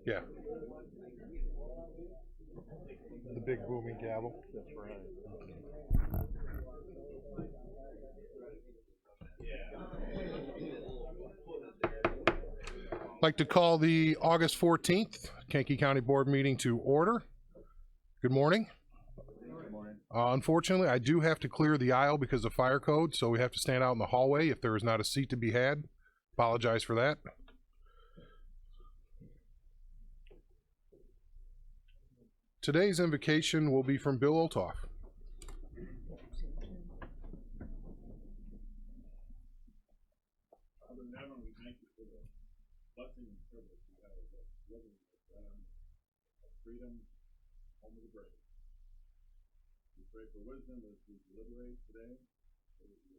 Yeah. The big booming gavel. That's right. I'd like to call the August 14th Kankakee County Board meeting to order. Good morning. Good morning. Unfortunately, I do have to clear the aisle because of fire code, so we have to stand out in the hallway if there is not a seat to be had. Apologize for that. Today's invocation will be from Bill Olthoff. Father in heaven, we thank you for the blessing and privilege we have of living in this land of freedom, home of the brave. We pray for wisdom as we deliberate today, so that you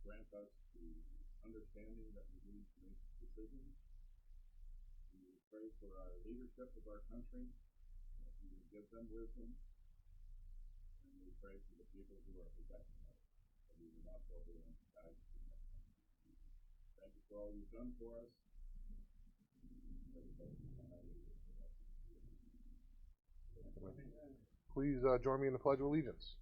grant us the understanding that we need to make decisions. We pray for our leadership of our country, that you would give them wisdom. And we pray for the people who are protecting us, that we will not go over and guide us. Thank you for all you've done for us. Please join me in the Pledge of Allegiance.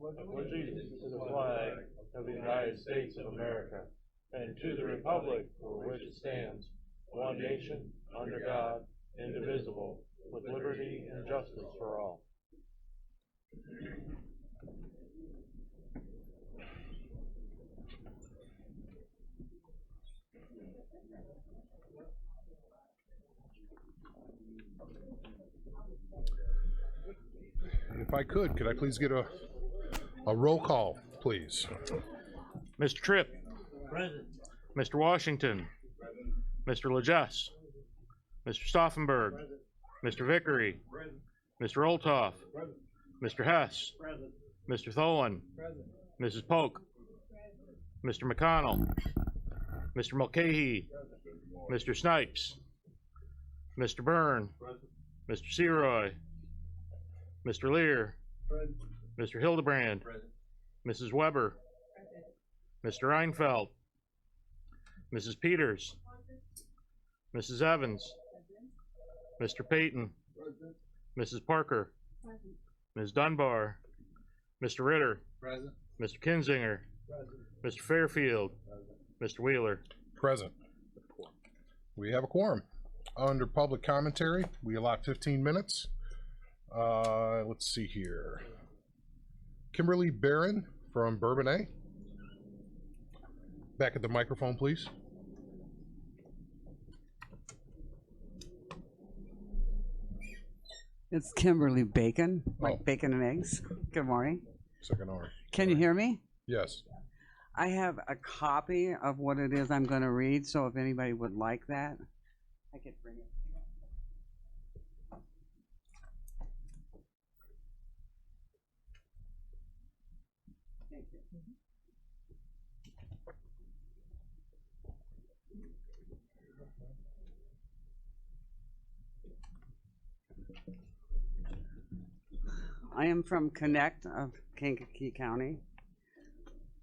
Allegiance to the flag of the United States of America and to the republic for which it stands, one nation, under God, indivisible, with liberty and justice for all. If I could I please get a roll call, please? Mr. Tripp. Present. Mr. Washington. Present. Mr. Legess. Mr. Stauffenberg. Present. Mr. Vickery. Present. Mr. Olthoff. Present. Mr. Hess. Present. Mr. Tholen. Present. Mrs. Polk. Mr. McConnell. Mr. Mulcahy. Mr. Snipes. Mr. Byrne. Present. Mr. Seroy. Mr. Lear. Present. Mr. Hildebrand. Present. Mrs. Weber. Mr. Reinfeld. Mrs. Peters. Mrs. Evans. Mr. Payton. Present. Mrs. Parker. Ms. Dunbar. Mr. Ritter. Present. Mr. Kinzinger. Present. Mr. Fairfield. Mr. Wheeler. Present. We have a quorum. Under public commentary, we allot 15 minutes. Let's see here. Kimberly Barron from Bourbonnais. Back at the microphone, please. It's Kimberly Bacon, like bacon and eggs. Good morning. Second R. Can you hear me? Yes. I have a copy of what it is I'm going to read, so if anybody would like that, I could bring it. Thank you. I am from Connect of Kankakee County.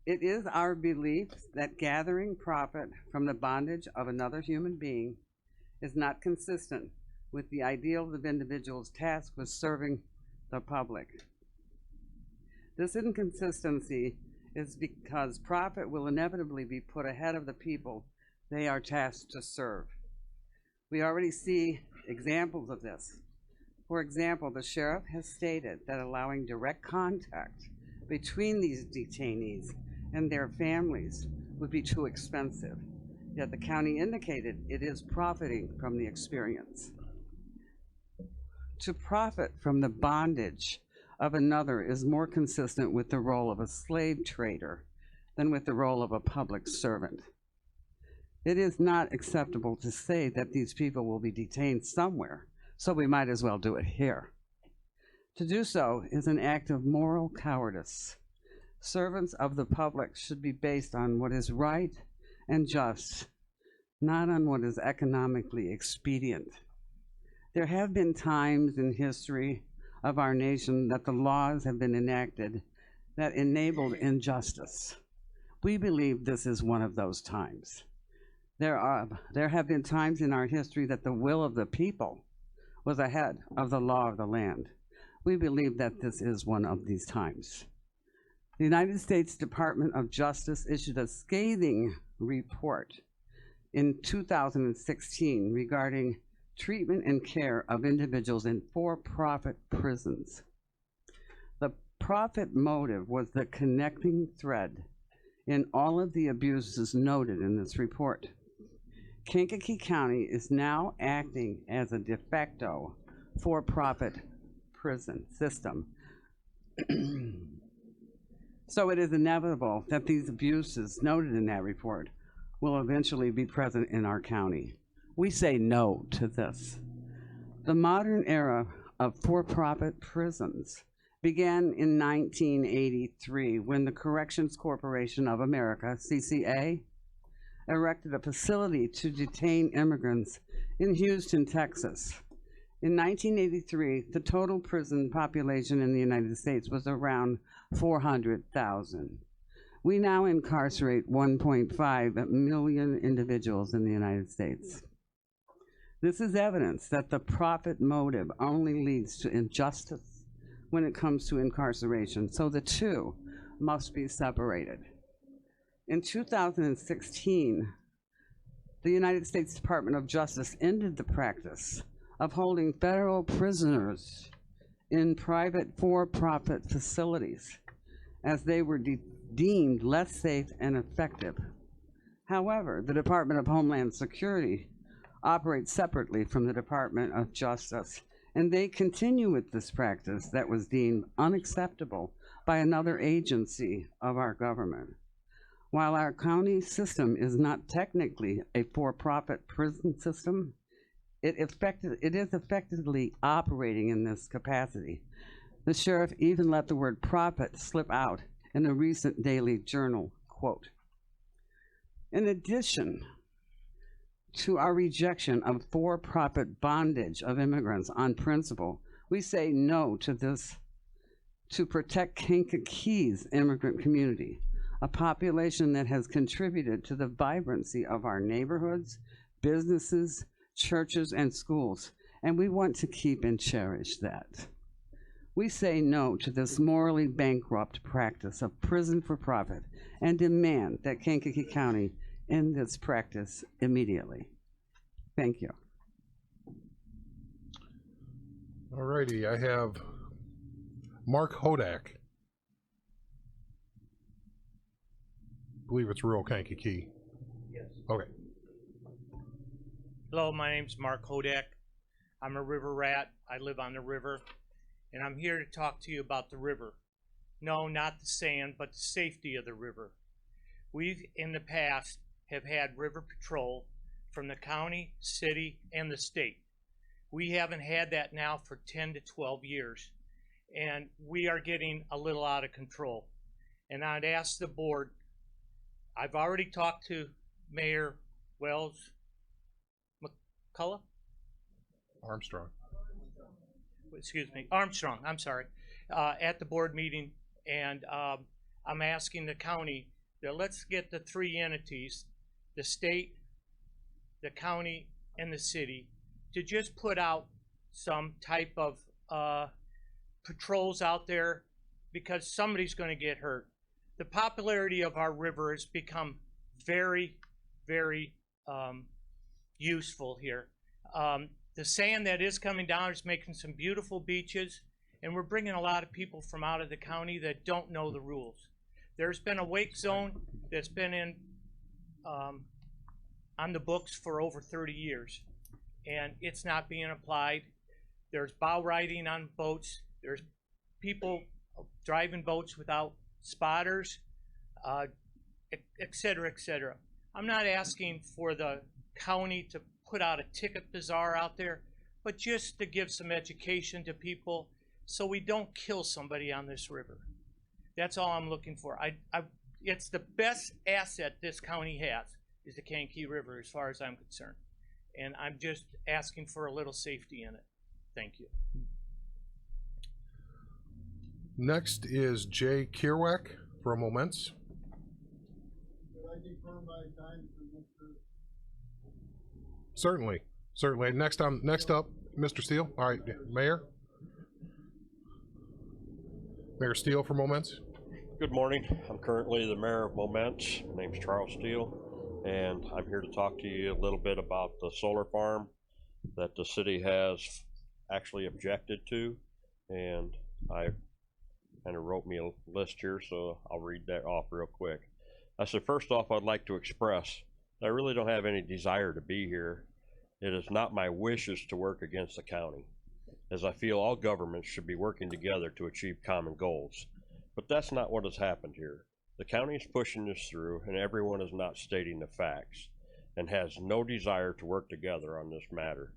It is our belief that gathering profit from the bondage of another human being is not consistent with the ideal of the individual's task with serving the public. This inconsistency is because profit will inevitably be put ahead of the people they are tasked to serve. We already see examples of this. For example, the sheriff has stated that allowing direct contact between these detainees and their families would be too expensive, yet the county indicated it is profiting from the experience. To profit from the bondage of another is more consistent with the role of a slave trader than with the role of a public servant. It is not acceptable to say that these people will be detained somewhere, so we might as well do it here. To do so is an act of moral cowardice. Servants of the public should be based on what is right and just, not on what is economically expedient. There have been times in history of our nation that the laws have been enacted that enabled injustice. We believe this is one of those times. There have been times in our history that the will of the people was ahead of the law of the land. We believe that this is one of these times. The United States Department of Justice issued a scathing report in 2016 regarding treatment and care of individuals in for-profit prisons. The profit motive was the connecting thread in all of the abuses noted in this report. Kankakee County is now acting as a de facto for-profit prison system. So it is inevitable that these abuses noted in that report will eventually be present in our county. We say no to this. The modern era of for-profit prisons began in 1983 when the Corrections Corporation of America, CCA, erected a facility to detain immigrants in Houston, Texas. In 1983, the total prison population in the United States was around 400,000. We now incarcerate 1.5 million individuals in the United States. This is evidence that the profit motive only leads to injustice when it comes to incarceration, so the two must be separated. In 2016, the United States Department of Justice ended the practice of holding federal prisoners in private for-profit facilities as they were deemed less safe and effective. However, the Department of Homeland Security operates separately from the Department of Justice, and they continue with this practice that was deemed unacceptable by another agency of our government. While our county system is not technically a for-profit prison system, it is effectively operating in this capacity. The sheriff even let the word profit slip out in a recent Daily Journal quote. In addition to our rejection of for-profit bondage of immigrants on principle, we say no to this to protect Kankakee's immigrant community, a population that has contributed to the vibrancy of our neighborhoods, businesses, churches, and schools, and we want to keep and cherish that. We say no to this morally bankrupt practice of prison for profit and demand that Kankakee County end this practice immediately. Thank you. All righty, I have Mark Hodak. I believe it's rural Kankakee. Yes. Okay. Hello, my name's Mark Hodak. I'm a river rat. I live on the river, and I'm here to talk to you about the river. No, not the sand, but the safety of the river. We've, in the past, have had river patrol from the county, city, and the state. We haven't had that now for 10 to 12 years, and we are getting a little out of control. And I'd ask the board, I've already talked to Mayor Wells, McCullough? Armstrong. Excuse me, Armstrong, I'm sorry, at the board meeting, and I'm asking the county that let's get the three entities, the state, the county, and the city, to just put out some type of patrols out there, because somebody's going to get hurt. The popularity of our river has become very, very useful here. The sand that is coming down is making some beautiful beaches, and we're bringing a lot of people from out of the county that don't know the rules. There's been a wake zone that's been in on the books for over 30 years, and it's not being applied. There's bow riding on boats. There's people driving boats without spotters, et cetera, et cetera. I'm not asking for the county to put out a ticket bazaar out there, but just to give some education to people so we don't kill somebody on this river. That's all I'm looking for. It's the best asset this county has, is the Kankakee River as far as I'm concerned. And I'm just asking for a little safety in it. Thank you. Next is Jay Kierwack for a moment. Could I defer my time to Mr. Certainly. Next up, Mr. Steele. All right, Mayor. Mayor Steele for moments. Good morning. I'm currently the mayor of Moments. My name's Charles Steele, and I'm here to talk to you a little bit about the solar farm that the city has actually objected to. And I kind of wrote me a list here, so I'll read that off real quick. I said, first off, I'd like to express that I really don't have any desire to be here. It is not my wishes to work against the county, as I feel all governments should be working together to achieve common goals. But that's not what has happened here. The county is pushing this through, and everyone is not stating the facts and has no desire to work together on this matter.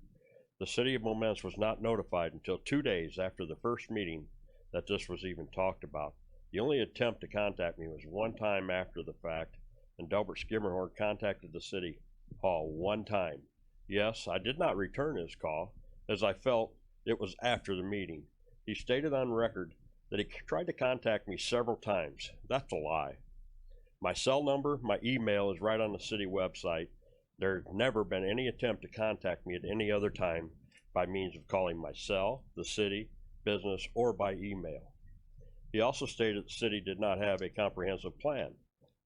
The city of Moments was not notified until 2 days after the first meeting that this was even talked about. The only attempt to contact me was one time after the fact, and Delbert Skimmerhorn contacted the city hall one time. Yes, I did not return his call, as I felt it was after the meeting. He stated on record that he tried to contact me several times. That's a lie. My cell number, my email is right on the city website. There's never been any attempt to contact me at any other time by means of calling my cell, the city, business, or by email. He also stated the city did not have a comprehensive plan.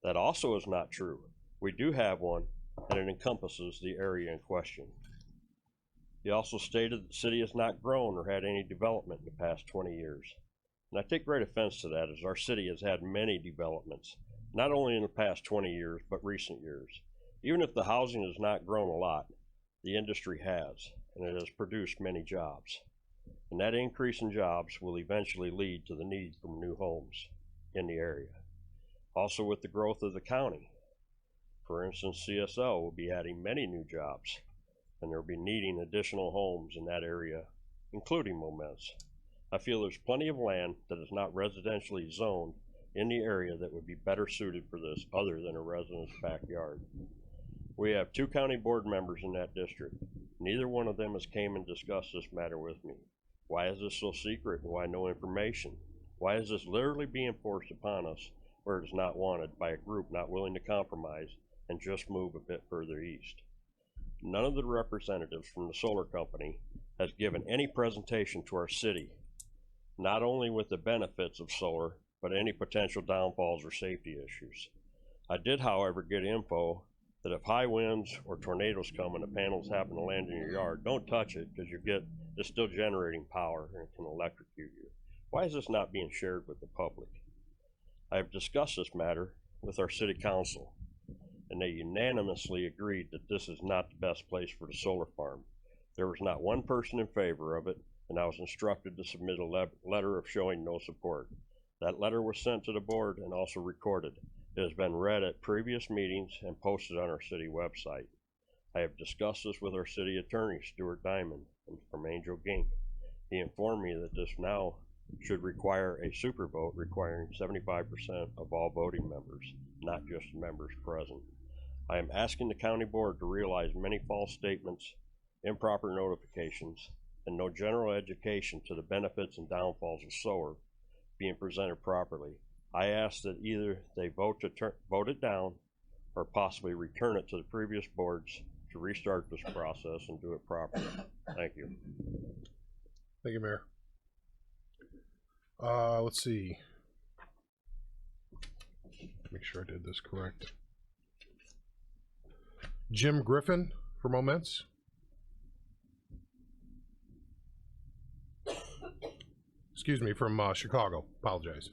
That also is not true. We do have one, and it encompasses the area in question. He also stated that the city has not grown or had any development in the past 20 years. And I take great offense to that, as our city has had many developments, not only in the past 20 years, but recent years. Even if the housing has not grown a lot, the industry has, and it has produced many jobs. And that increase in jobs will eventually lead to the need for new homes in the area. Also, with the growth of the county, for instance, CSL will be adding many new jobs, and they'll be needing additional homes in that area, including Moments. I feel there's plenty of land that is not residentially zoned in the area that would be better suited for this other than a resident's backyard. We have 2 county board members in that district. Neither one of them has came and discussed this matter with me. Why is this so secret, and why no information? Why is this literally being forced upon us where it is not wanted by a group not willing to compromise and just move a bit further east? None of the representatives from the solar company has given any presentation to our city, not only with the benefits of solar, but any potential downfalls or safety issues. I did, however, get info that if high winds or tornadoes come and the panels happen to land in your yard, don't touch it, because it's still generating power and it can electrocute you. Why is this not being shared with the public? I have discussed this matter with our city council, and they unanimously agreed that this is not the best place for the solar farm. There was not one person in favor of it, and I was instructed to submit a letter of showing no support. That letter was sent to the board and also recorded. It has been read at previous meetings and posted on our city website. I have discussed this with our city attorney, Stuart Diamond, from Angel Gink. He informed me that this now should require a super vote requiring 75% of all voting members, not just members present. I am asking the county board to realize many false statements, improper notifications, and no general education to the benefits and downfalls of solar being presented properly. I ask that either they vote it down or possibly return it to the previous boards to restart this process and do it properly. Thank you. Thank you, Mayor. Let's see. Make sure I did this correct. Jim Griffin for Moments. Excuse me, from Chicago. Apologize.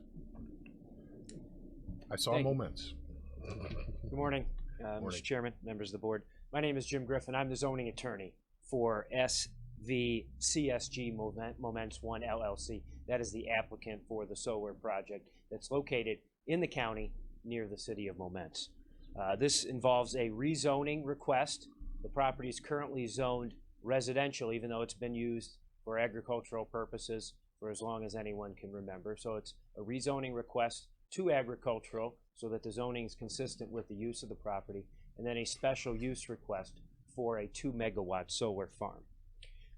I saw Moments. Good morning, Morning. Mr. Chairman, members of the board. My name is Jim Griffin. I'm the zoning attorney for SVCSG Moments 1 LLC. That is the applicant for the solar project that's located in the county near the city of Moments. This involves a rezoning request. The property is currently zoned residential, even though it's been used for agricultural purposes for as long as anyone can remember. So it's a rezoning request to agricultural so that the zoning is consistent with the use of the property. and then a special use request for a 2 megawatt solar farm.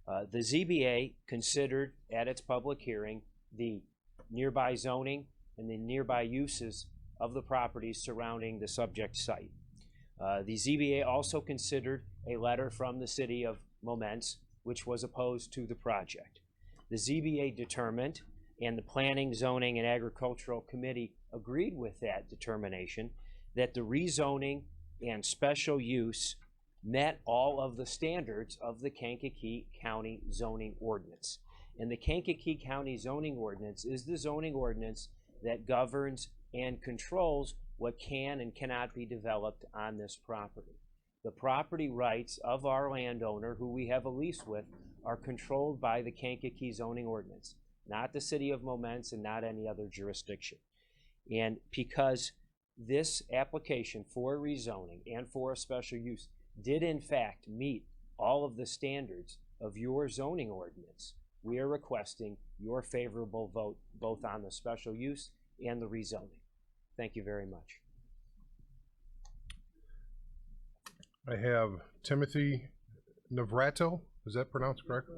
The ZBA considered at its public hearing the nearby zoning and the nearby uses of the properties surrounding the subject site. The ZBA also considered a letter from the city of Momence, which was opposed to the project. The ZBA determined, and the Planning, Zoning, and Agricultural Committee agreed with that determination, that the rezoning and special use met all of the standards of the Kankakee County zoning ordinance. And the Kankakee County zoning ordinance is the zoning ordinance that governs and controls what can and cannot be developed on this property. The property rights of our landowner, who we have a lease with, are controlled by the Kankakee zoning ordinance, not the city of Momence and not any other jurisdiction. And because this application for rezoning and for a special use did in fact meet all of the standards of your zoning ordinance, we are requesting your favorable vote both on the special use and the rezoning. Thank you very much. I have Timothy Navratil. Is that pronounced correct?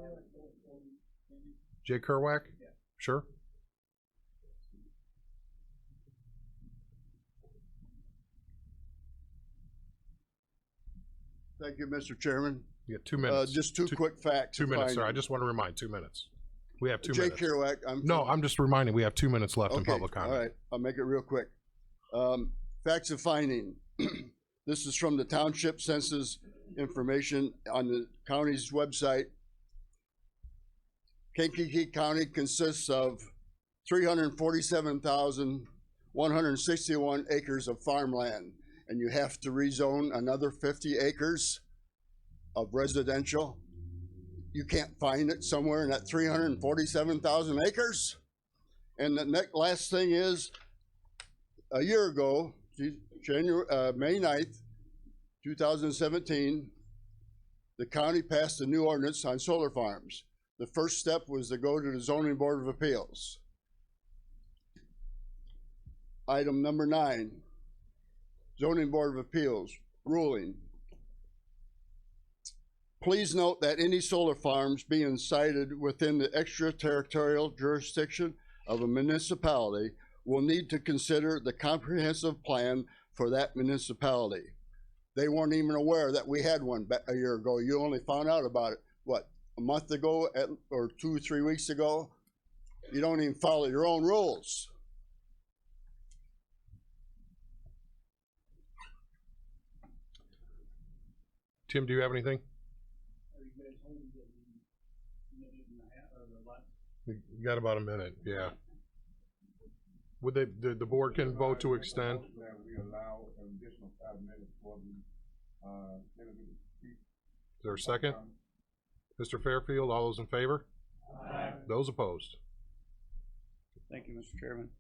Jay Kerwak? Sure. Thank you, Mr. Chairman. You got 2 minutes. Just two quick facts. 2 minutes, sir. I just want to remind 2 minutes. We have 2 Jay minutes. Kerouac. I'm just reminding we have 2 minutes left in public comment. All right, I'll make it real quick. Facts of finding. This is from the township census information on the county's website. Kankakee County consists of 347,161 acres of farmland, and you have to rezone another 50 acres of residential. You can't find it somewhere in that 347,000 acres. And the last thing is, a year ago, May 9th, 2017, the county passed a new ordinance on solar farms. The first step was to go to the Zoning Board of Appeals. Item number 9, Zoning Board of Appeals ruling. Please note that any solar farms being sited within the extraterritorial jurisdiction of a municipality will need to consider the comprehensive plan for that municipality. They weren't even aware that we had one a year ago. You only found out about it, what, a month ago or 2 or 3 weeks ago? You don't even follow your own rules. Tim, do you have anything? You got about a minute, yeah. Would they, the board can vote to extend? We allow an additional 5 minutes for the senator to speak. Is there a second? Mr. Fairfield, all those in favor? Aye. Those opposed? Thank you, Mr. Chairman.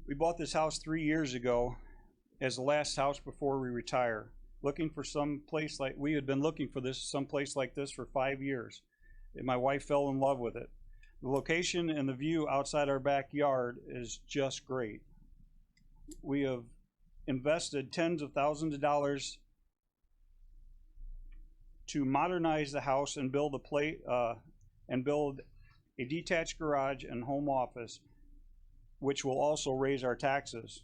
We bought this house 3 years ago as the last house before we retire. Looking for some place like, we had been looking for this, some place like this for 5 years. And my wife fell in love with it. The location and the view outside our backyard is just great. We have invested tens of thousands of dollars to modernize the house and build a detached garage and home office, which will also raise our taxes.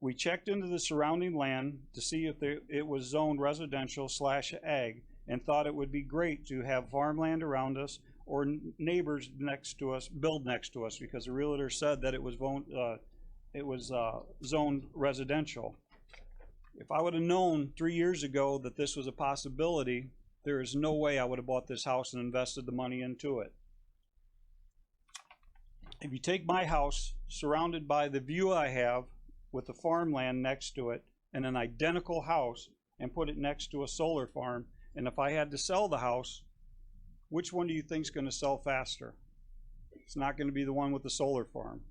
We checked into the surrounding land to see if it was zoned residential / ag, and thought it would be great to have farmland around us or neighbors next to us build next to us, because the realtor said that it was zoned residential. If I would have known 3 years ago that this was a possibility, there is no way I would have bought this house and invested the money into it. If you take my house, surrounded by the view I have with the farmland next to it and an identical house, and put it next to a solar farm, and if I had to sell the house, which one do you think is going to sell faster? It's not going to be the one with the solar farm.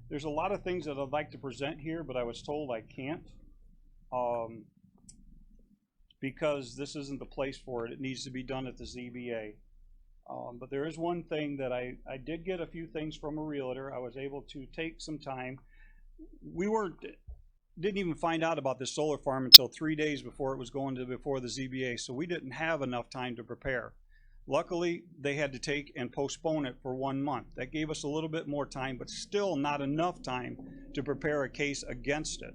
There's a lot of things that I'd like to present here, but I was told I can't, because this isn't the place for it. It needs to be done at the ZBA. But there is one thing that I did get a few things from a realtor. I was able to take some time. We didn't even find out about this solar farm until 3 days before it was going to before the ZBA, so we didn't have enough time to prepare. Luckily, they had to take and postpone it for 1 month. That gave us a little bit more time, but still not enough time to prepare a case against it.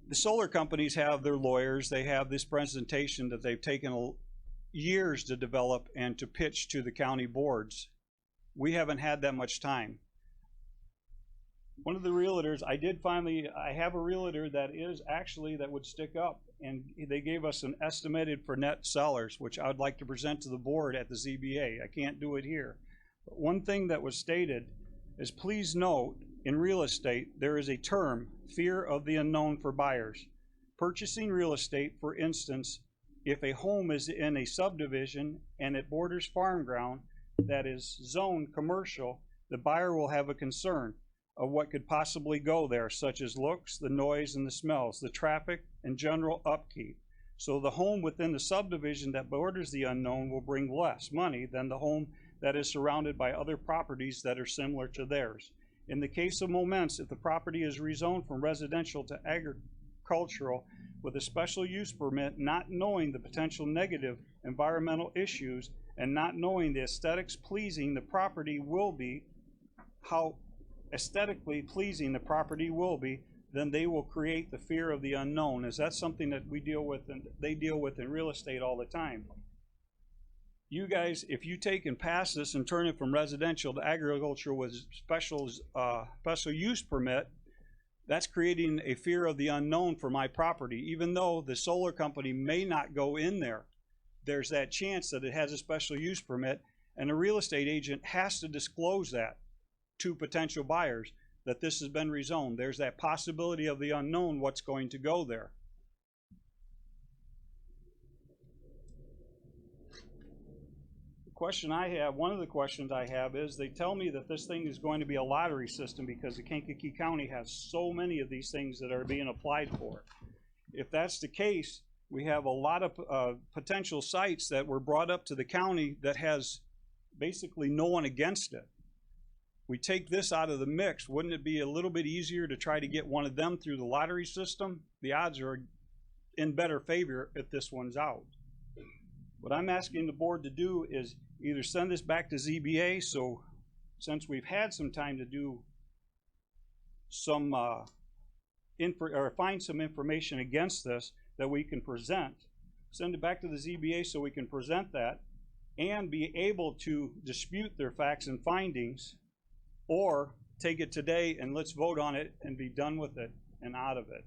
The solar companies have their lawyers. They have this presentation that they've taken years to develop and to pitch to the county boards. We haven't had that much time. One of the realtors, I have a realtor that would stick up, and they gave us an estimated for net sellers, which I would like to present to the board at the ZBA. I can't do it here. But one thing that was stated is, please note, in real estate, there is a term, fear of the unknown for buyers. Purchasing real estate, for instance, if a home is in a subdivision and it borders farm ground that is zoned commercial, the buyer will have a concern of what could possibly go there, such as looks, the noise and the smells, the traffic, and general upkeep. So the home within the subdivision that borders the unknown will bring less money than the home that is surrounded by other properties that are similar to theirs. In the case of Moments, if the property is rezoned from residential to agricultural with a special use permit, not knowing the potential negative environmental issues and not knowing the aesthetics pleasing the property will be, how aesthetically pleasing the property will be, then they will create the fear of the unknown. Is that something that we deal with and they deal with in real estate all the time? You guys, if you take and pass this and turn it from residential to agriculture with special use permit, that's creating a fear of the unknown for my property. Even though the solar company may not go in there, there's that chance that it has a special use permit, and a real estate agent has to disclose that to potential buyers, that this has been rezoned. There's that possibility of the unknown, what's going to go there. The question I have, one of the questions I have is, they tell me that this thing is going to be a lottery system because the Kankakee County has so many of these things that are being applied for. If that's the case, we have a lot of potential sites that were brought up to the county that has basically no one against it. We take this out of the mix, wouldn't it be a little bit easier to try to get one of them through the lottery system? The odds are in better favor if this one's out. What I'm asking the board to do is either send this back to ZBA, so since we've had some time to do some find some information against this that we can present, send it back to the ZBA so we can present that and be able to dispute their facts and findings, or take it today and let's vote on it and be done with it and out of it.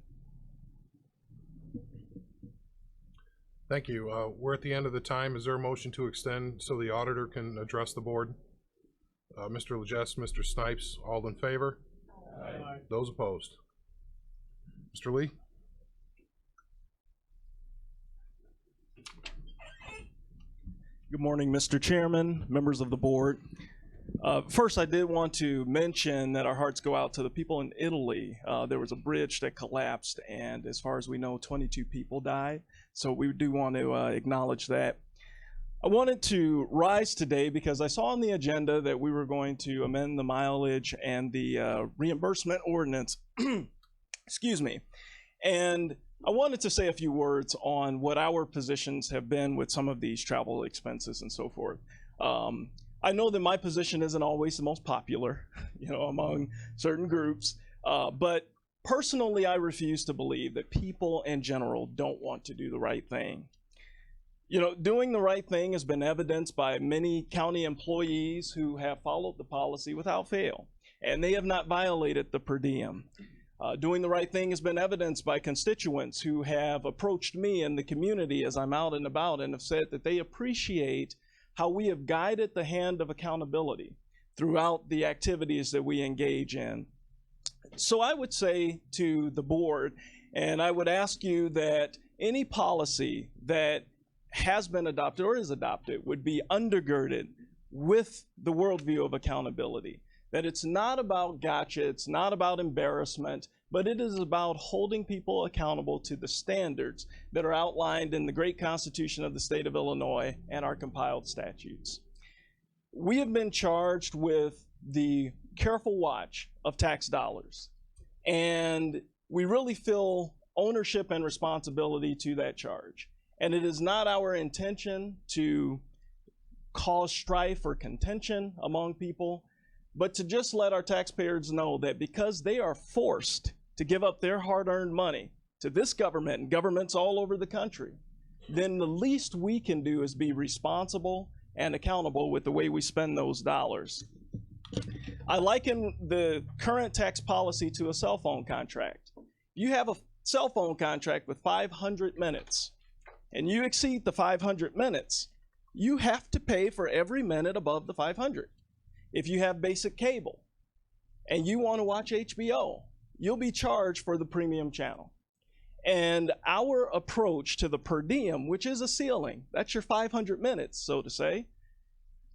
Thank you. We're at the end of the time. Is there a motion to extend so the auditor can address the board? Mr. Legesse, Mr. Snipes, all in favor? Aye. Those opposed? Mr. Lee? Good morning, Mr. Chairman, members of the board. First, I did want to mention that our hearts go out to the people in Italy. There was a bridge that collapsed, and as far as we know, 22 people died. So we do want to acknowledge that. I wanted to rise today because I saw on the agenda that we were going to amend the mileage and the reimbursement ordinance. Excuse me. And I wanted to say a few words on what our positions have been with some of these travel expenses and so forth. I know that my position isn't always the most popular, among certain groups, but personally, I refuse to believe that people in general don't want to do the right thing. Doing the right thing has been evidenced by many county employees who have followed the policy without fail, and they have not violated the per diem. Doing the right thing has been evidenced by constituents who have approached me in the community as I'm out and about and have said that they appreciate how we have guided the hand of accountability throughout the activities that we engage in. So I would say to the board, and I would ask you that any policy that has been adopted or is adopted would be undergirded with the worldview of accountability. That it's not about gotcha, it's not about embarrassment, but it is about holding people accountable to the standards that are outlined in the great Constitution of the state of Illinois and our compiled statutes. We have been charged with the careful watch of tax dollars, and we really feel ownership and responsibility to that charge. And it is not our intention to cause strife or contention among people, but to just let our taxpayers know that because they are forced to give up their hard-earned money to this government and governments all over the country, then the least we can do is be responsible and accountable with the way we spend those dollars. I liken the current tax policy to a cell phone contract. You have a cell phone contract with 500 minutes, and you exceed the 500 minutes, you have to pay for every minute above the 500. If you have basic cable and you want to watch HBO, you'll be charged for the premium channel. And our approach to the per diem, which is a ceiling, that's your 500 minutes, so to say.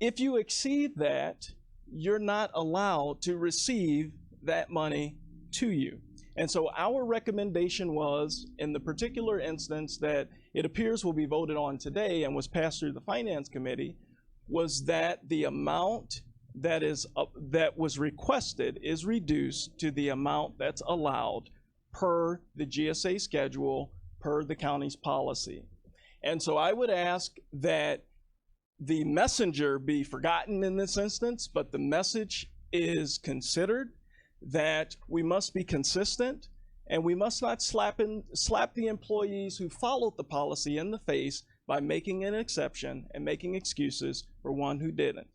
If you exceed that, you're not allowed to receive that money to you. And so our recommendation was, in the particular instance that it appears will be voted on today and was passed through the Finance Committee, was that the amount that was requested is reduced to the amount that's allowed per the GSA schedule, per the county's policy. And so I would ask that the messenger be forgotten in this instance, but the message is considered, that we must be consistent and we must not slap the employees who followed the policy in the face by making an exception and making excuses for one who didn't.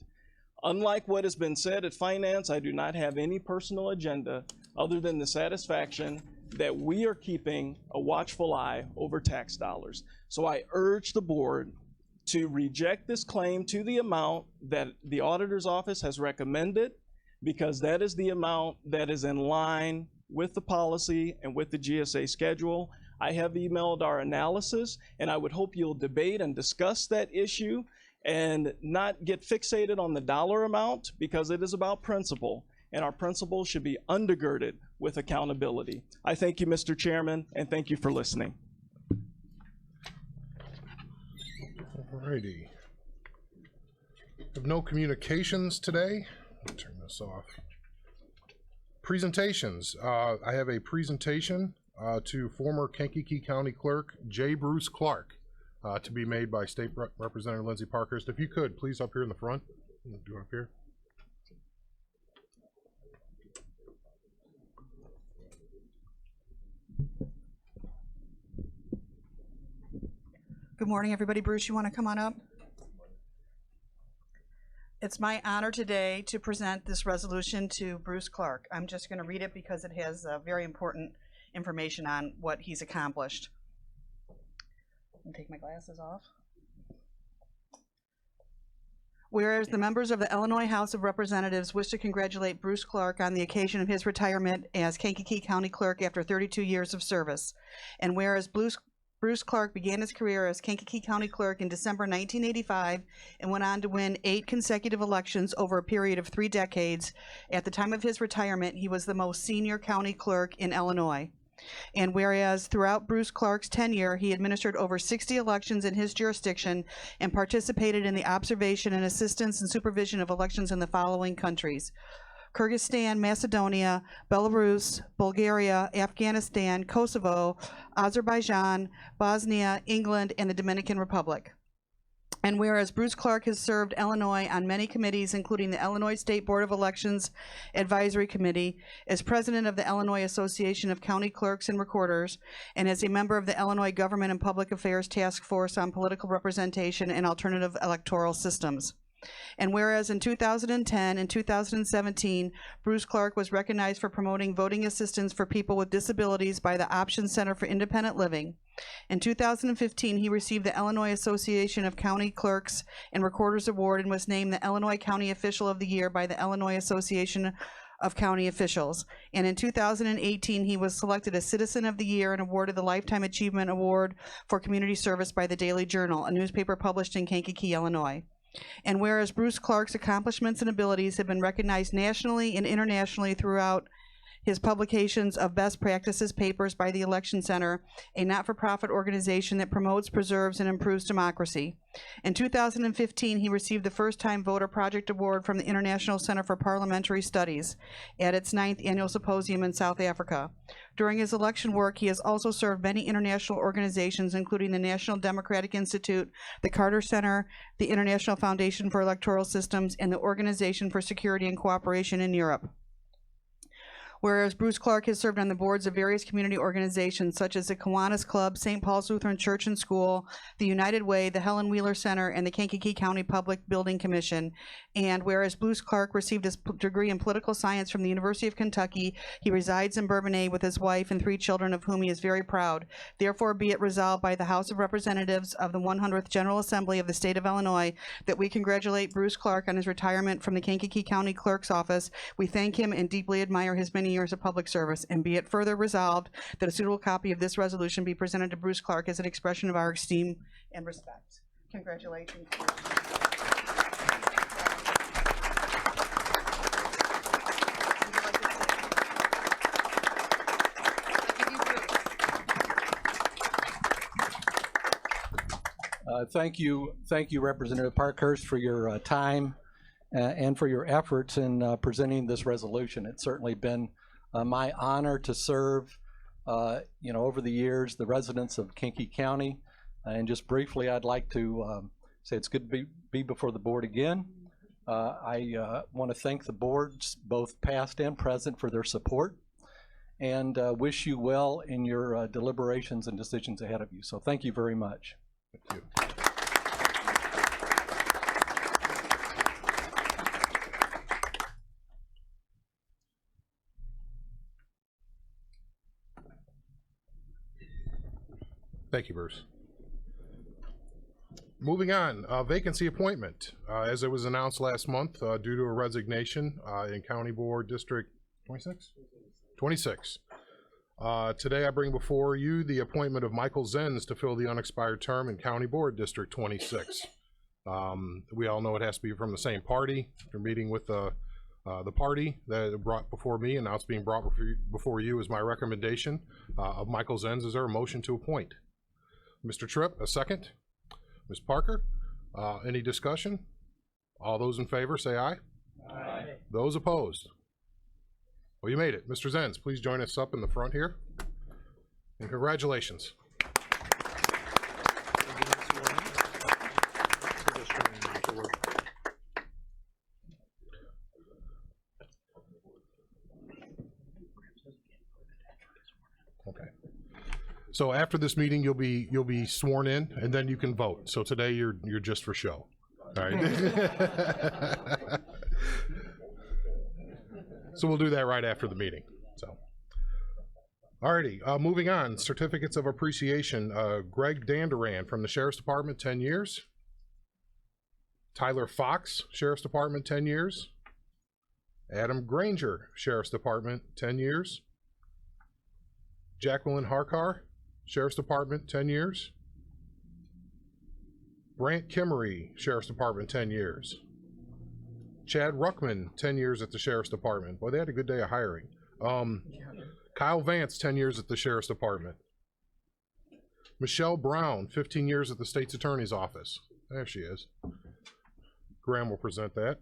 Unlike what has been said at Finance, I do not have any personal agenda other than the satisfaction that we are keeping a watchful eye over tax dollars. So I urge the board to reject this claim to the amount that the auditor's office has recommended, because that is the amount that is in line with the policy and with the GSA schedule. I have emailed our analysis, and I would hope you'll debate and discuss that issue and not get fixated on the dollar amount, because it is about principle, and our principle should be undergirded with accountability. I thank you, Mr. Chairman, and thank you for listening. Alrighty. We have no communications today. I'll turn this off. Presentations. I have a presentation to former Kankakee County Clerk J. Bruce Clark to be made by State Representative Lindsay Parkhurst. If you could, please up here in the front. Do up here. Good morning, everybody. Bruce, you want to come on up? It's my honor today to present this resolution to Bruce Clark. I'm just going to read it because it has very important information on what he's accomplished. I'll take my glasses off. Whereas the members of the Illinois House of Representatives wish to congratulate Bruce Clark on the occasion of his retirement as Kankakee County Clerk after 32 years of service. And whereas Bruce Clark began his career as Kankakee County Clerk in December 1985 and went on to win 8 consecutive elections over a period of 3 decades. At the time of his retirement, he was the most senior county clerk in Illinois. And whereas throughout Bruce Clark's tenure, he administered over 60 elections in his jurisdiction and participated in the observation and assistance and supervision of elections in the following countries: Kyrgyzstan, Macedonia, Belarus, Bulgaria, Afghanistan, Kosovo, Azerbaijan, Bosnia, England, and the Dominican Republic. And whereas Bruce Clark has served Illinois on many committees, including the Illinois State Board of Elections Advisory Committee, as president of the Illinois Association of County Clerks and Recorders, and as a member of the Illinois Government and Public Affairs Task Force on Political Representation and Alternative Electoral Systems. And whereas in 2010 and 2017, Bruce Clark was recognized for promoting voting assistance for people with disabilities by the Option Center for Independent Living. In 2015, he received the Illinois Association of County Clerks and Recorders Award and was named the Illinois County Official of the Year by the Illinois Association of County Officials. And in 2018, he was selected as Citizen of the Year and awarded the Lifetime Achievement Award for Community Service by the Daily Journal, a newspaper published in Kankakee, Illinois. And whereas Bruce Clark's accomplishments and abilities have been recognized nationally and internationally throughout his publications of best practices papers by the Election Center, a not-for-profit organization that promotes, preserves, and improves democracy. In 2015, he received the First-Time Voter Project Award from the International Center for Parliamentary Studies at its 9th annual symposium in South Africa. During his election work, he has also served many international organizations, including the National Democratic Institute, the Carter Center, the International Foundation for Electoral Systems, and the Organization for Security and Cooperation in Europe. Whereas Bruce Clark has served on the boards of various community organizations such as the Kiwanis Club, St. Paul's Lutheran Church and School, the United Way, the Helen Wheeler Center, and the Kankakee County Public Building Commission. And whereas Bruce Clark received his degree in political science from the University of Kentucky, he resides in Bourbonnais with his wife and 3 children, of whom he is very proud. Therefore, be it resolved by the House of Representatives of the 100th General Assembly of the State of Illinois that we congratulate Bruce Clark on his retirement from the Kankakee County Clerk's office. We thank him and deeply admire his many years of public service, and be it further resolved that a suitable copy of this resolution be presented to Bruce Clark as an expression of our esteem and respect. Congratulations. Thank you, Representative Parkhurst, for your time and for your efforts in presenting this resolution. It's certainly been my honor to serve, over the years, the residents of Kankakee County. And just briefly, I'd like to say it's good to be before the board again. I want to thank the boards, both past and present, for their support, and wish you well in your deliberations and decisions ahead of you. So thank you very much. Thank you. Thank you, Bruce. Moving on, vacancy appointment. As it was announced last month, due to a resignation in County Board District 26? 26. Today I bring before you the appointment of Michael Zenz to fill the unexpired term in County Board District 26. We all know it has to be from the same party. After meeting with the party that brought before me, and now it's being brought before you, is my recommendation of Michael Zenz. Is there a motion to appoint? Mr. Tripp, a second. Ms. Parker, any discussion? All those in favor say aye. Aye. Those opposed? Well, you made it. Mr. Zenz, please join us up in the front here. And congratulations. Okay. So after this meeting, you'll be sworn in, and then you can vote. So today you're just for show. All right. So we'll do that right after the meeting. So, alrighty, moving on. Certificates of appreciation. Greg Danduran from the Sheriff's Department, 10 years. Tyler Fox, Sheriff's Department, 10 years. Adam Granger, Sheriff's Department, 10 years. Jacqueline Harkar, Sheriff's Department, 10 years. Brant Kimmery, Sheriff's Department, 10 years. Chad Ruckman, 10 years at the Sheriff's Department. Boy, they had a good day of hiring. Kyle Vance, 10 years at the Sheriff's Department. Michelle Brown, 15 years at the State's Attorney's Office. There she is. Graham will present that.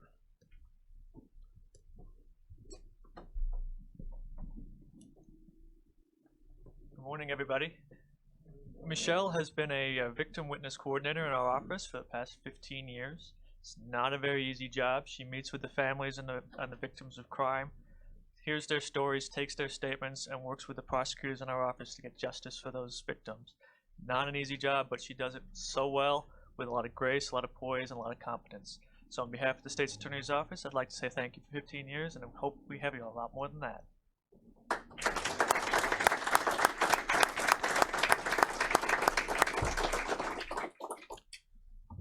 Good morning, everybody. Michelle has been a victim witness coordinator in our office for the past 15 years. It's not a very easy job. She meets with the families and the victims of crime, hears their stories, takes their statements, and works with the prosecutors in our office to get justice for those victims. Not an easy job, but she does it so well with a lot of grace, a lot of poise, and a lot of competence. So on behalf of the State's Attorney's Office, I'd like to say thank you for 15 years, and I hope we have you a lot more than that.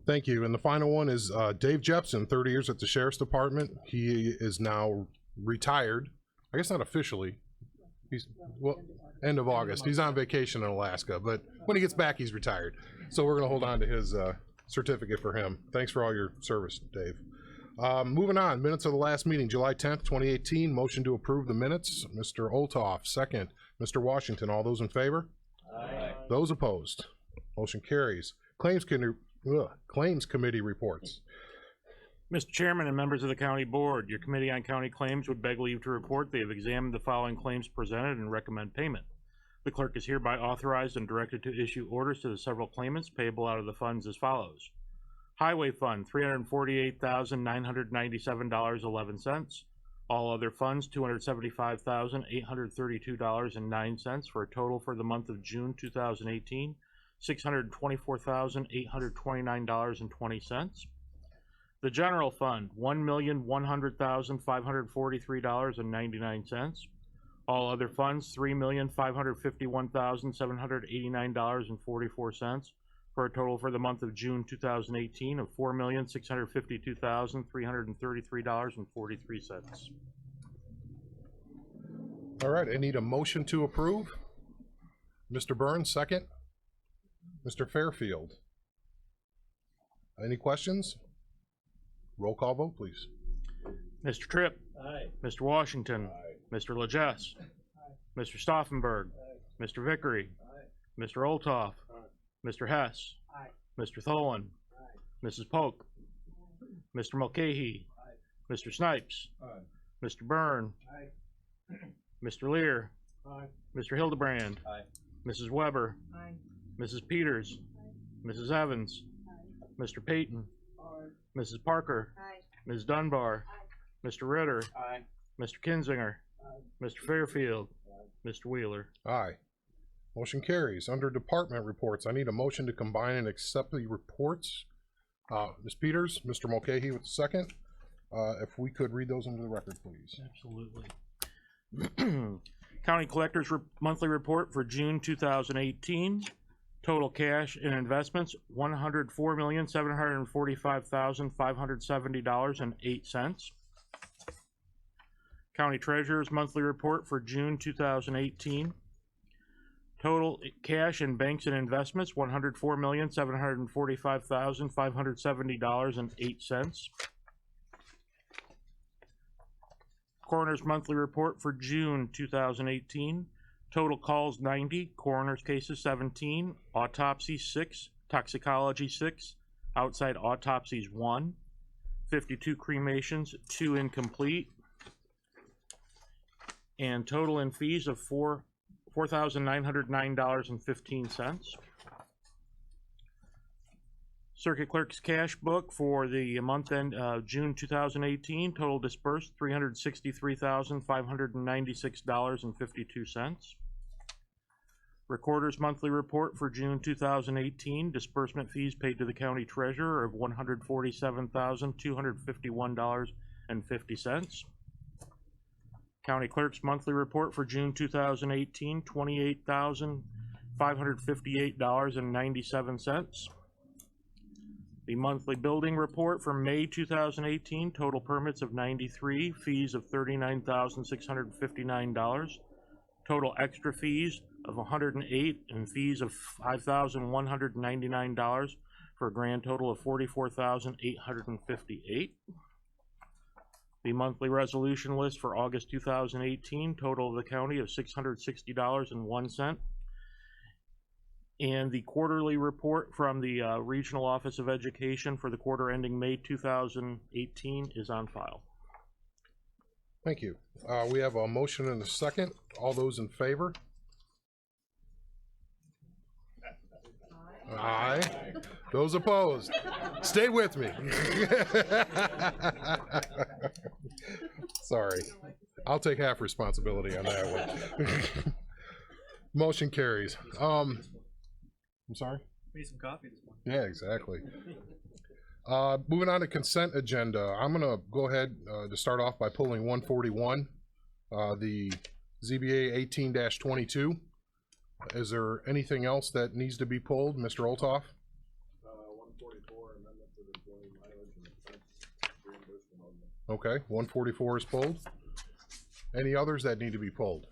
Thank you. And the final one is Dave Jepson, 30 years at the Sheriff's Department. He is now retired. I guess not officially. He's, well, end of August. He's on vacation in Alaska, but when he gets back, he's retired. So we're going to hold on to his certificate for him. Thanks for all your service, Dave. Moving on, minutes of the last meeting, July 10th, 2018. Motion to approve the minutes. Mr. Olthoff, second. Mr. Washington, all those in favor? Aye. Those opposed? Motion carries. Claims Committee reports. Mr. Chairman and members of the County Board, your Committee on County Claims would beg leave to report they have examined the following claims presented and recommend payment. The clerk is hereby authorized and directed to issue orders to the several claimants payable out of the funds as follows. Highway Fund, $348,997.11. All other funds, $275,832.09 for a total for the month of June 2018, $624,829.20. The General Fund, $1,100,543.99. All other funds, $3,551,789.44 for a total for the month of June 2018 of $4,652,333.43. All right, I need a motion to approve. Mr. Burns, second. Mr. Fairfield. Any questions? Roll call vote, please. Mr. Tripp. Aye. Mr. Washington. Mr. Legess. Mr. Stauffenberg. Mr. Vickery. Mr. Olthoff. Mr. Hess. Mr. Tholen. Mrs. Polk. Mr. Mulcahy. Mr. Snipes. Mr. Byrne. Mr. Lear. Mr. Hildebrand. Mrs. Weber. Mrs. Peters. Mrs. Evans. Mr. Payton. Mrs. Parker. Ms. Dunbar. Mr. Ritter. Mr. Kinzinger. Mr. Fairfield. Mr. Wheeler. Aye. Motion carries. Under department reports, I need a motion to combine and accept the reports. Ms. Peters, Mr. Mulcahy with the second. If we could read those into the record, please. Absolutely. County Collector's Monthly Report for June 2018. Total cash and investments, $104,745,570.08. County Treasurer's Monthly Report for June 2018. Total cash in banks and investments, $104,745,570.08. Coroner's Monthly Report for June 2018. Total calls 90, coroner's cases 17, autopsies 6, toxicology 6, outside autopsies 1, 52 cremations, 2 incomplete, and total in fees of $4,909.15. Circuit Clerk's cash book for the month end June 2018, total dispersed $363,596.52. Recorder's Monthly Report for June 2018, disbursement fees paid to the County Treasurer of $147,251.50. County Clerk's Monthly Report for June 2018, $28,558.97. The Monthly Building Report for May 2018, total permits of 93, fees of $39,659, total extra fees of 108, and fees of $5,199 for a grand total of $44,858. The monthly resolution list for August 2018, total of the county of $660.01. And the quarterly report from the Regional Office of Education for the quarter ending May 2018 is on file. Thank you. We have a motion and a second. All those in favor? Aye. Those opposed? Stay with me. Sorry. I'll take half responsibility on that one. Motion carries. I'm sorry? We need some coffee this morning. Yeah, exactly. Moving on to consent agenda. I'm gonna go ahead to start off by pulling 141, the ZBA 18-22. Is there anything else that needs to be pulled, Mr. Olthoff? 144, amendment to the employee mileage and expense reimbursement ordinance. Okay, 144 is pulled. Any others that need to be pulled?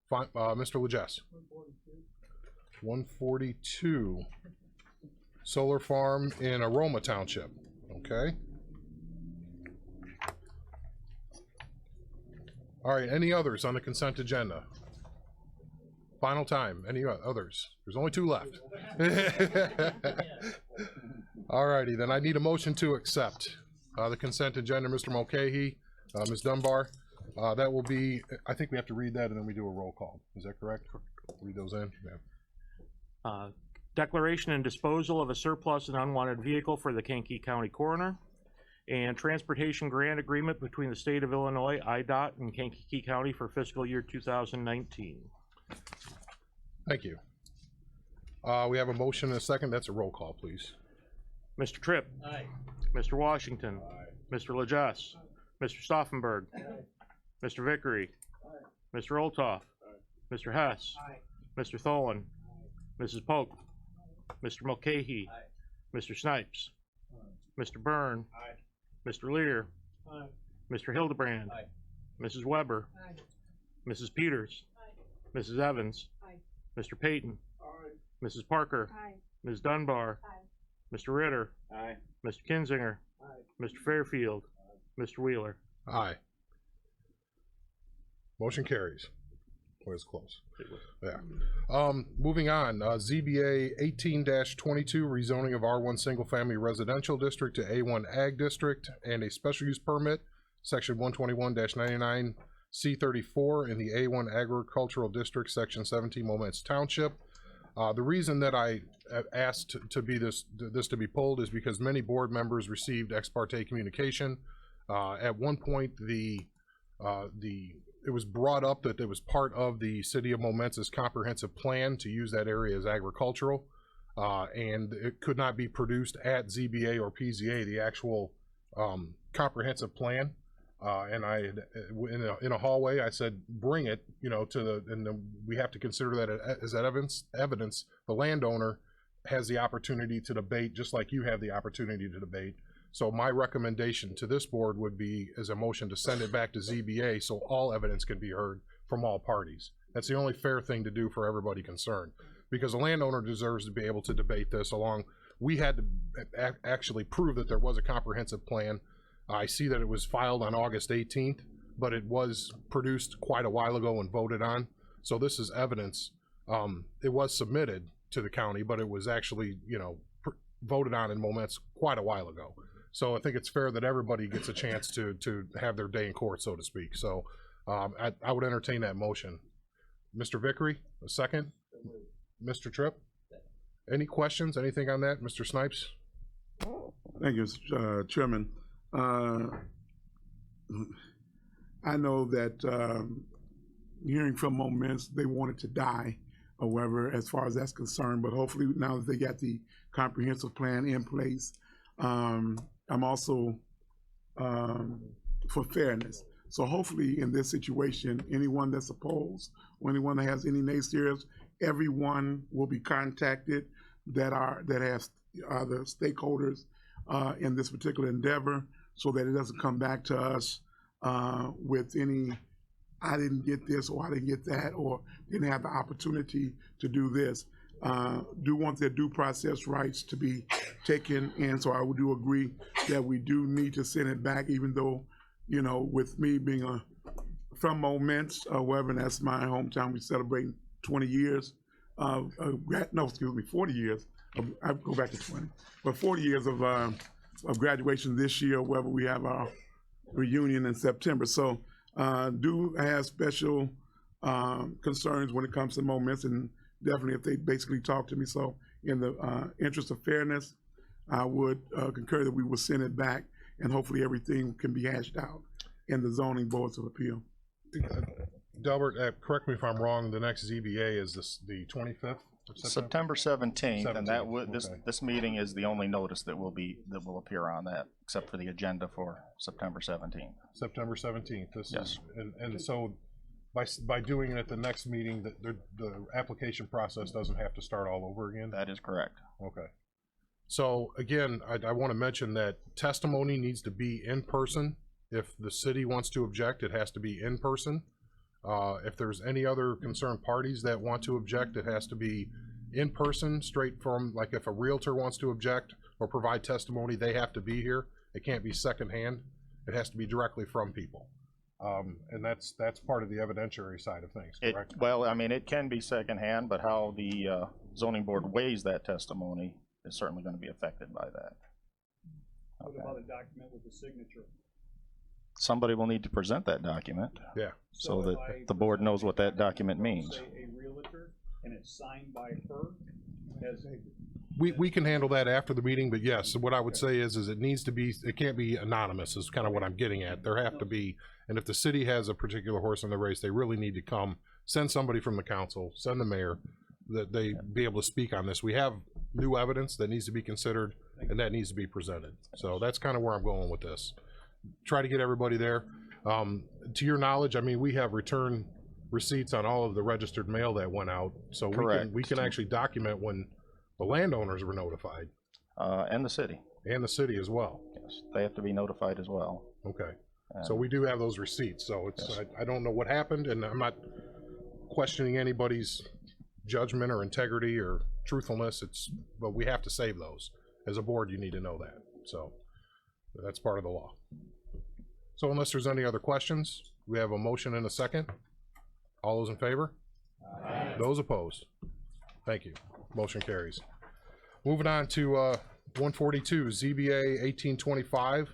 Fine, Mr. Legess. 142. Solar farm in Aroma Township. Okay. All right, any others on the consent agenda? Final time, any others? There's only 2 left. All righty, then I need a motion to accept the consent agenda. Mr. Mulcahy, Ms. Dunbar. That will be, I think we have to read that and then we do a roll call. Is that correct? Read those in? Yeah. Declaration and disposal of a surplus and unwanted vehicle for the Kankakee County Coroner, and transportation grant agreement between the state of Illinois, IDOT, and Kankakee County for fiscal year 2019. Thank you. We have a motion and a second. That's a roll call, please. Mr. Tripp. Aye. Mr. Washington. Aye. Mr. Lejas. Aye. Mr. Stauffenberg. Aye. Mr. Vickery. Aye. Mr. Olthoff. Aye. Mr. Hess. Aye. Mr. Tholen. Aye. Mrs. Polk. Mr. Mulcahy. Aye. Mr. Snipes. Aye. Mr. Byrne. Aye. Mr. Lear. Aye. Mr. Hildebrand. Aye. Mrs. Weber. Aye. Mrs. Peters. Aye. Mrs. Evans. Aye. Mr. Payton. Aye. Mrs. Parker. Aye. Ms. Dunbar. Aye. Mr. Ritter. Aye. Mr. Kinzinger. Aye. Mr. Fairfield. Aye. Mr. Wheeler. Aye. Motion carries. Well, it's close. Yeah. Moving on, ZBA 18-22, rezoning of R1 single family residential district to A1 ag district and a special use permit, section 121-99 C34 in the A1 agricultural district, section 17 Moments Township. The reason that I asked to be this to be pulled is because many board members received ex parte communication. At one point, it was brought up that it was part of the city of Momentus comprehensive plan to use that area as agricultural, and it could not be produced at ZBA or PZA, the actual comprehensive plan. And I, in a hallway, I said, bring it, and then we have to consider that as evidence. The landowner has the opportunity to debate, just like you have the opportunity to debate. So my recommendation to this board would be as a motion to send it back to ZBA so all evidence can be heard from all parties. That's the only fair thing to do for everybody concerned, because the landowner deserves to be able to debate this along. We had to actually prove that there was a comprehensive plan. I see that it was filed on August 18th, but it was produced quite a while ago and voted on. So this is evidence. It was submitted to the county, but it was actually, voted on in Moments quite a while ago. So I think it's fair that everybody gets a chance to have their day in court, so to speak. So I would entertain that motion. Mr. Vickery, a second. Mr. Tripp, any questions, anything on that? Mr. Snipes? Thank you, Chairman. I know that hearing from Moments, they wanted to die, however, as far as that's concerned, but hopefully now that they got the comprehensive plan in place, I'm also for fairness. So hopefully in this situation, anyone that's opposed or anyone that has any naysayers, everyone will be contacted that has the stakeholders in this particular endeavor, so that it doesn't come back to us with any, I didn't get this or I didn't get that or didn't have the opportunity to do this. Do want their due process rights to be taken in, so I do agree that we do need to send it back, even though, with me being from Moments, however, that's my hometown, we celebrating 20 years of, 40 years, I go back to 20, but 40 years of graduation this year, whether we have our reunion in September. So do have special concerns when it comes to Moments, and definitely if they basically talk to me. So in the interest of fairness, I would concur that we will send it back, and hopefully everything can be hashed out in the zoning boards of appeal. Delbert, correct me if I'm wrong, the next ZBA is the 25th? September 17th, and that would this meeting is the only notice that will appear on that, except for the agenda for September 17th. September 17th. Yes. And so by doing it at the next meeting, the application process doesn't have to start all over again? That is correct. Okay. So again, I want to mention that testimony needs to be in person. If the city wants to object, it has to be in person. If there's any other concerned parties that want to object, it has to be in person, straight from, like if a realtor wants to object or provide testimony, they have to be here. It can't be secondhand. It has to be directly from people. And that's part of the evidentiary side of things, correct? Well, I mean, it can be secondhand, but how the zoning board weighs that testimony is certainly going to be affected by that. What about a document with a signature? Somebody will need to present that document. Yeah. So that the board knows what that document means. Say a realtor, and it's signed by her as We can handle that after the meeting, but yes, what I would say is it needs to be, it can't be anonymous is kind of what I'm getting at. There have to be, and if the city has a particular horse in the race, they really need to come, send somebody from the council, send the mayor, that they be able to speak on this. We have new evidence that needs to be considered, and that needs to be presented. So that's kind of where I'm going with this. Try to get everybody there. To your knowledge, I mean, we have return receipts on all of the registered mail that went out, so we can actually document when the landowners were notified. And the city. And the city as well. Yes, they have to be notified as well. Okay. So we do have those receipts, so it's, yes. I don't know what happened, and I'm not questioning anybody's judgment or integrity or truthfulness, but we have to save those. As a board, you need to know that, so that's part of the law. So unless there's any other questions, we have a motion and a second. All those in favor? Aye. Those opposed? Thank you. Motion carries. Moving on to 142, ZBA 1825.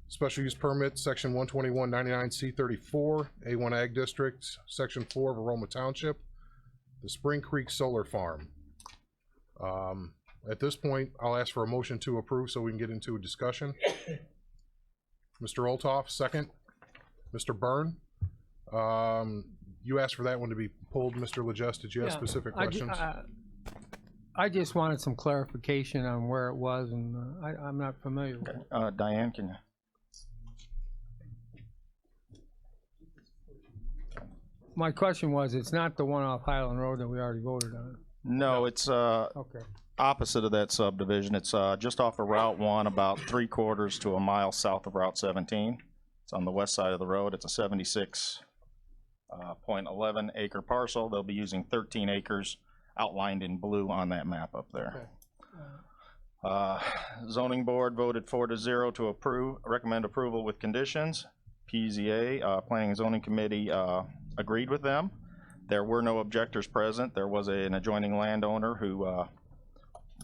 Special use permit, section 12199C34, A1 Ag District, section 4 of Aroma Township, the Spring Creek Solar Farm. At this point, I'll ask for a motion to approve so we can get into a discussion. Mr. Olthoff, second. Mr. Byrne, you asked for that one to be pulled, Mr. Legess. Did you have specific questions? I just wanted some clarification on where it was, and I'm not familiar with it. Diane, can you? My question was, it's not the one off Highland Road that we already voted on? No, it's okay. Opposite of that subdivision. It's just off of Route 1, about 3/4 to a mile south of Route 17. It's on the west side of the road. It's a 76.11 acre parcel. They'll be using 13 acres outlined in blue on that map up there. Okay. Zoning board voted 4-0 to recommend approval with conditions. PZA, Planning and Zoning Committee, agreed with them. There were no objectors present. There was an adjoining landowner who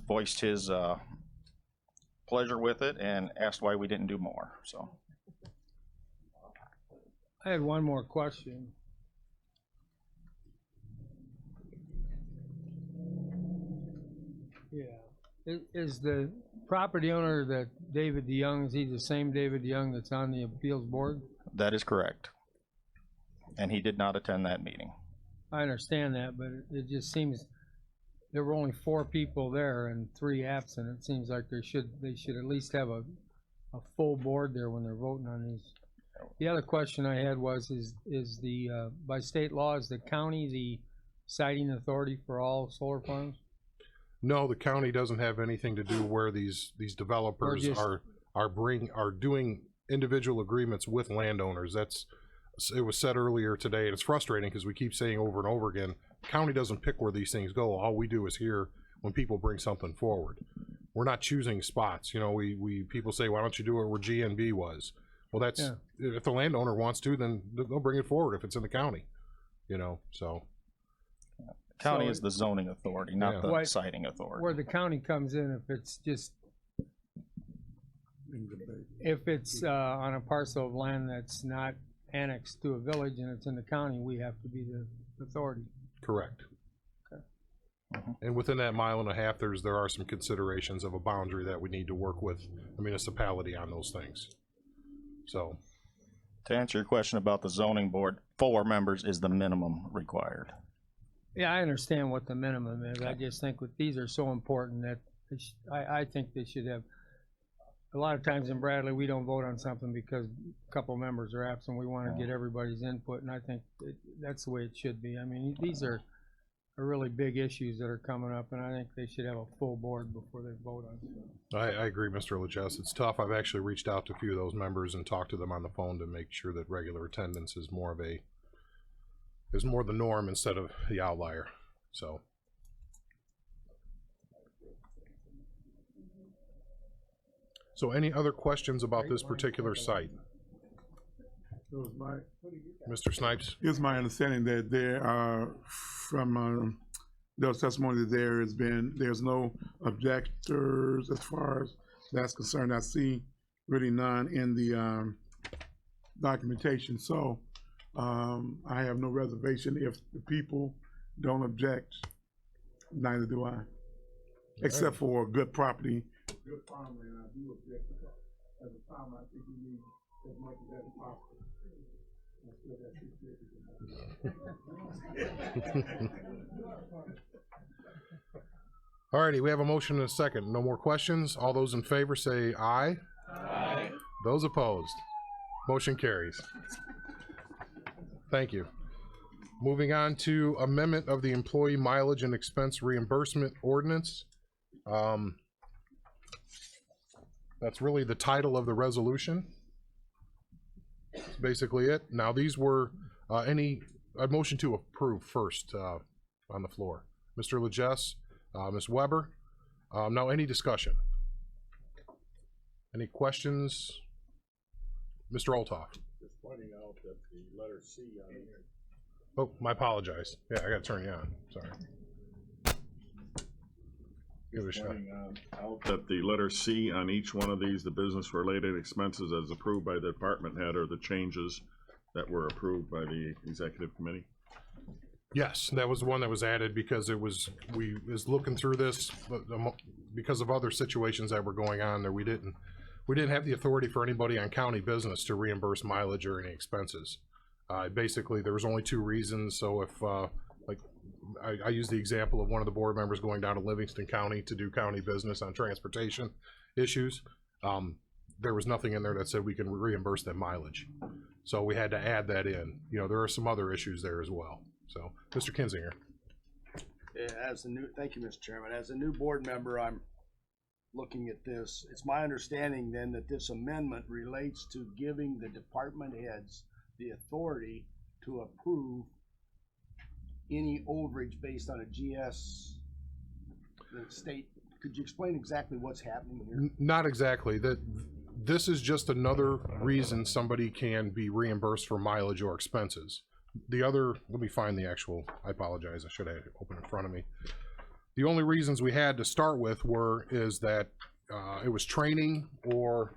voiced his pleasure with it and asked why we didn't do more. So I had one more question. Yeah, is the property owner that David DeYoung, is he the same David DeYoung that's on the appeals board? That is correct, and he did not attend that meeting. I understand that, but it just seems there were only 4 people there and 3 absent. It seems like they should at least have a full board there when they're voting on these. The other question I had was, is the by state law, is the county the siting authority for all solar farms? No, the county doesn't have anything to do where these developers are doing individual agreements with landowners. It was said earlier today, and it's frustrating because we keep saying over and over again, county doesn't pick where these things go. All we do is hear when people bring something forward. We're not choosing spots. You know, people say, why don't you do it where GNB was? Well, that's, if the landowner wants to, then they'll bring it forward if it's in the county, you know, so. County is the zoning authority, not the siting authority. Where the county comes in, if it's just, if it's on a parcel of land that's not annexed to a village and it's in the county, we have to be the authority. Correct. Okay. And within that 1.5 miles, there are some considerations of a boundary that we need to work with the municipality on those things. So, to answer your question about the zoning board, 4 members is the minimum required. Yeah, I understand what the minimum is. I just think these are so important that I think they should have. A lot of times in Bradley, we don't vote on something because a couple members are absent. We want to get everybody's input, and I think that's the way it should be. I mean, these are really big issues that are coming up, and I think they should have a full board before they vote on stuff. I agree, Mr. Legess. It's tough. I've actually reached out to a few of those members and talked to them on the phone to make sure that regular attendance is more the norm instead of the outlier. So. So any other questions about this particular site? Mr. Snipes? It's my understanding that there are, from those testimony, that there's no objectors as far as that's concerned. I see really none in the documentation, so I have no reservation. If the people don't object, neither do I, except for good property. Good farmland, I do object to that. As a farmer, I think we need as much of that as possible. Alrighty, we have a motion and a second. No more questions. All those in favor say aye. Aye. Those opposed? Motion carries. Thank you. Moving on to amendment of the employee mileage and expense reimbursement ordinance. That's really the title of the resolution. That's basically it. Now these were a motion to approve first on the floor. Mr. Legesse, Ms. Weber. Now any discussion? Any questions? Mr. Olthoff. Just pointing out that the letter C on here. Oh, my apologize. Yeah, I gotta turn you on. Sorry. Give it a shot. Out that the letter C on each one of these, the business-related expenses as approved by the department head, are the changes that were approved by the executive committee. Yes, that was the one that was added because we was looking through this, but because of other situations that were going on there, we didn't have the authority for anybody on county business to reimburse mileage or any expenses. Basically, there was only two reasons. So if, like, I use the example of one of the board members going down to Livingston County to do county business on transportation issues. There was nothing in there that said we can reimburse that mileage. So we had to add that in. You know, there are some other issues there as well. So, Mr. Kinzinger. Thank you, Mr. Chairman. As a new board member, I'm looking at this. It's my understanding then that this amendment relates to giving the department heads the authority to approve any overage based on a GS state. Could you explain exactly what's happening here? Not exactly. This is just another reason somebody can be reimbursed for mileage or expenses. The other, let me find the actual, I apologize, I should have it open in front of me. The only reasons we had to start with is that it was training or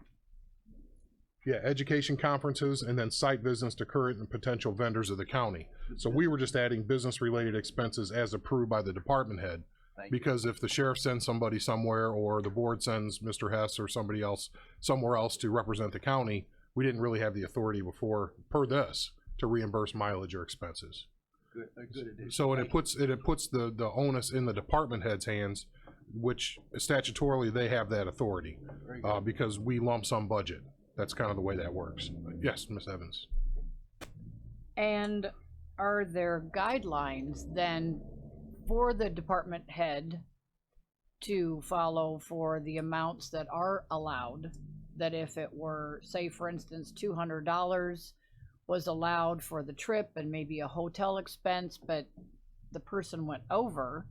education conferences and then site visits to current and potential vendors of the county. So we were just adding business related expenses as approved by the department head. Because if the sheriff sends somebody somewhere or the board sends Mr. Hess or somebody else somewhere else to represent the county, we didn't really have the authority before, per this, to reimburse mileage or expenses. Good addition. So it puts the onus in the department head's hands, which statutorily they have that authority because we lump sum budget. That's kind of the way that works. Yes, Ms. Evans. And are there guidelines then for the department head to follow for the amounts that are allowed? That if it were, say for instance, $200 was allowed for the trip and maybe a hotel expense, but the person went over,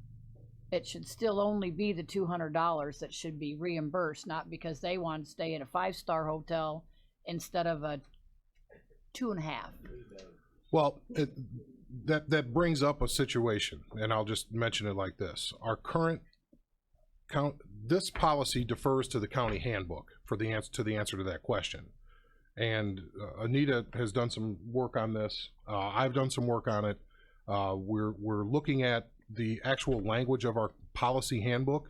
it should still only be the $200 that should be reimbursed, not because they want to stay at a 5-star hotel instead of a 2.5. Well, that brings up a situation, and I'll just mention it like this. Our current this policy defers to the county handbook for the answer to that question. And Anita has done some work on this. I've done some work on it. We're looking at the actual language of our policy handbook,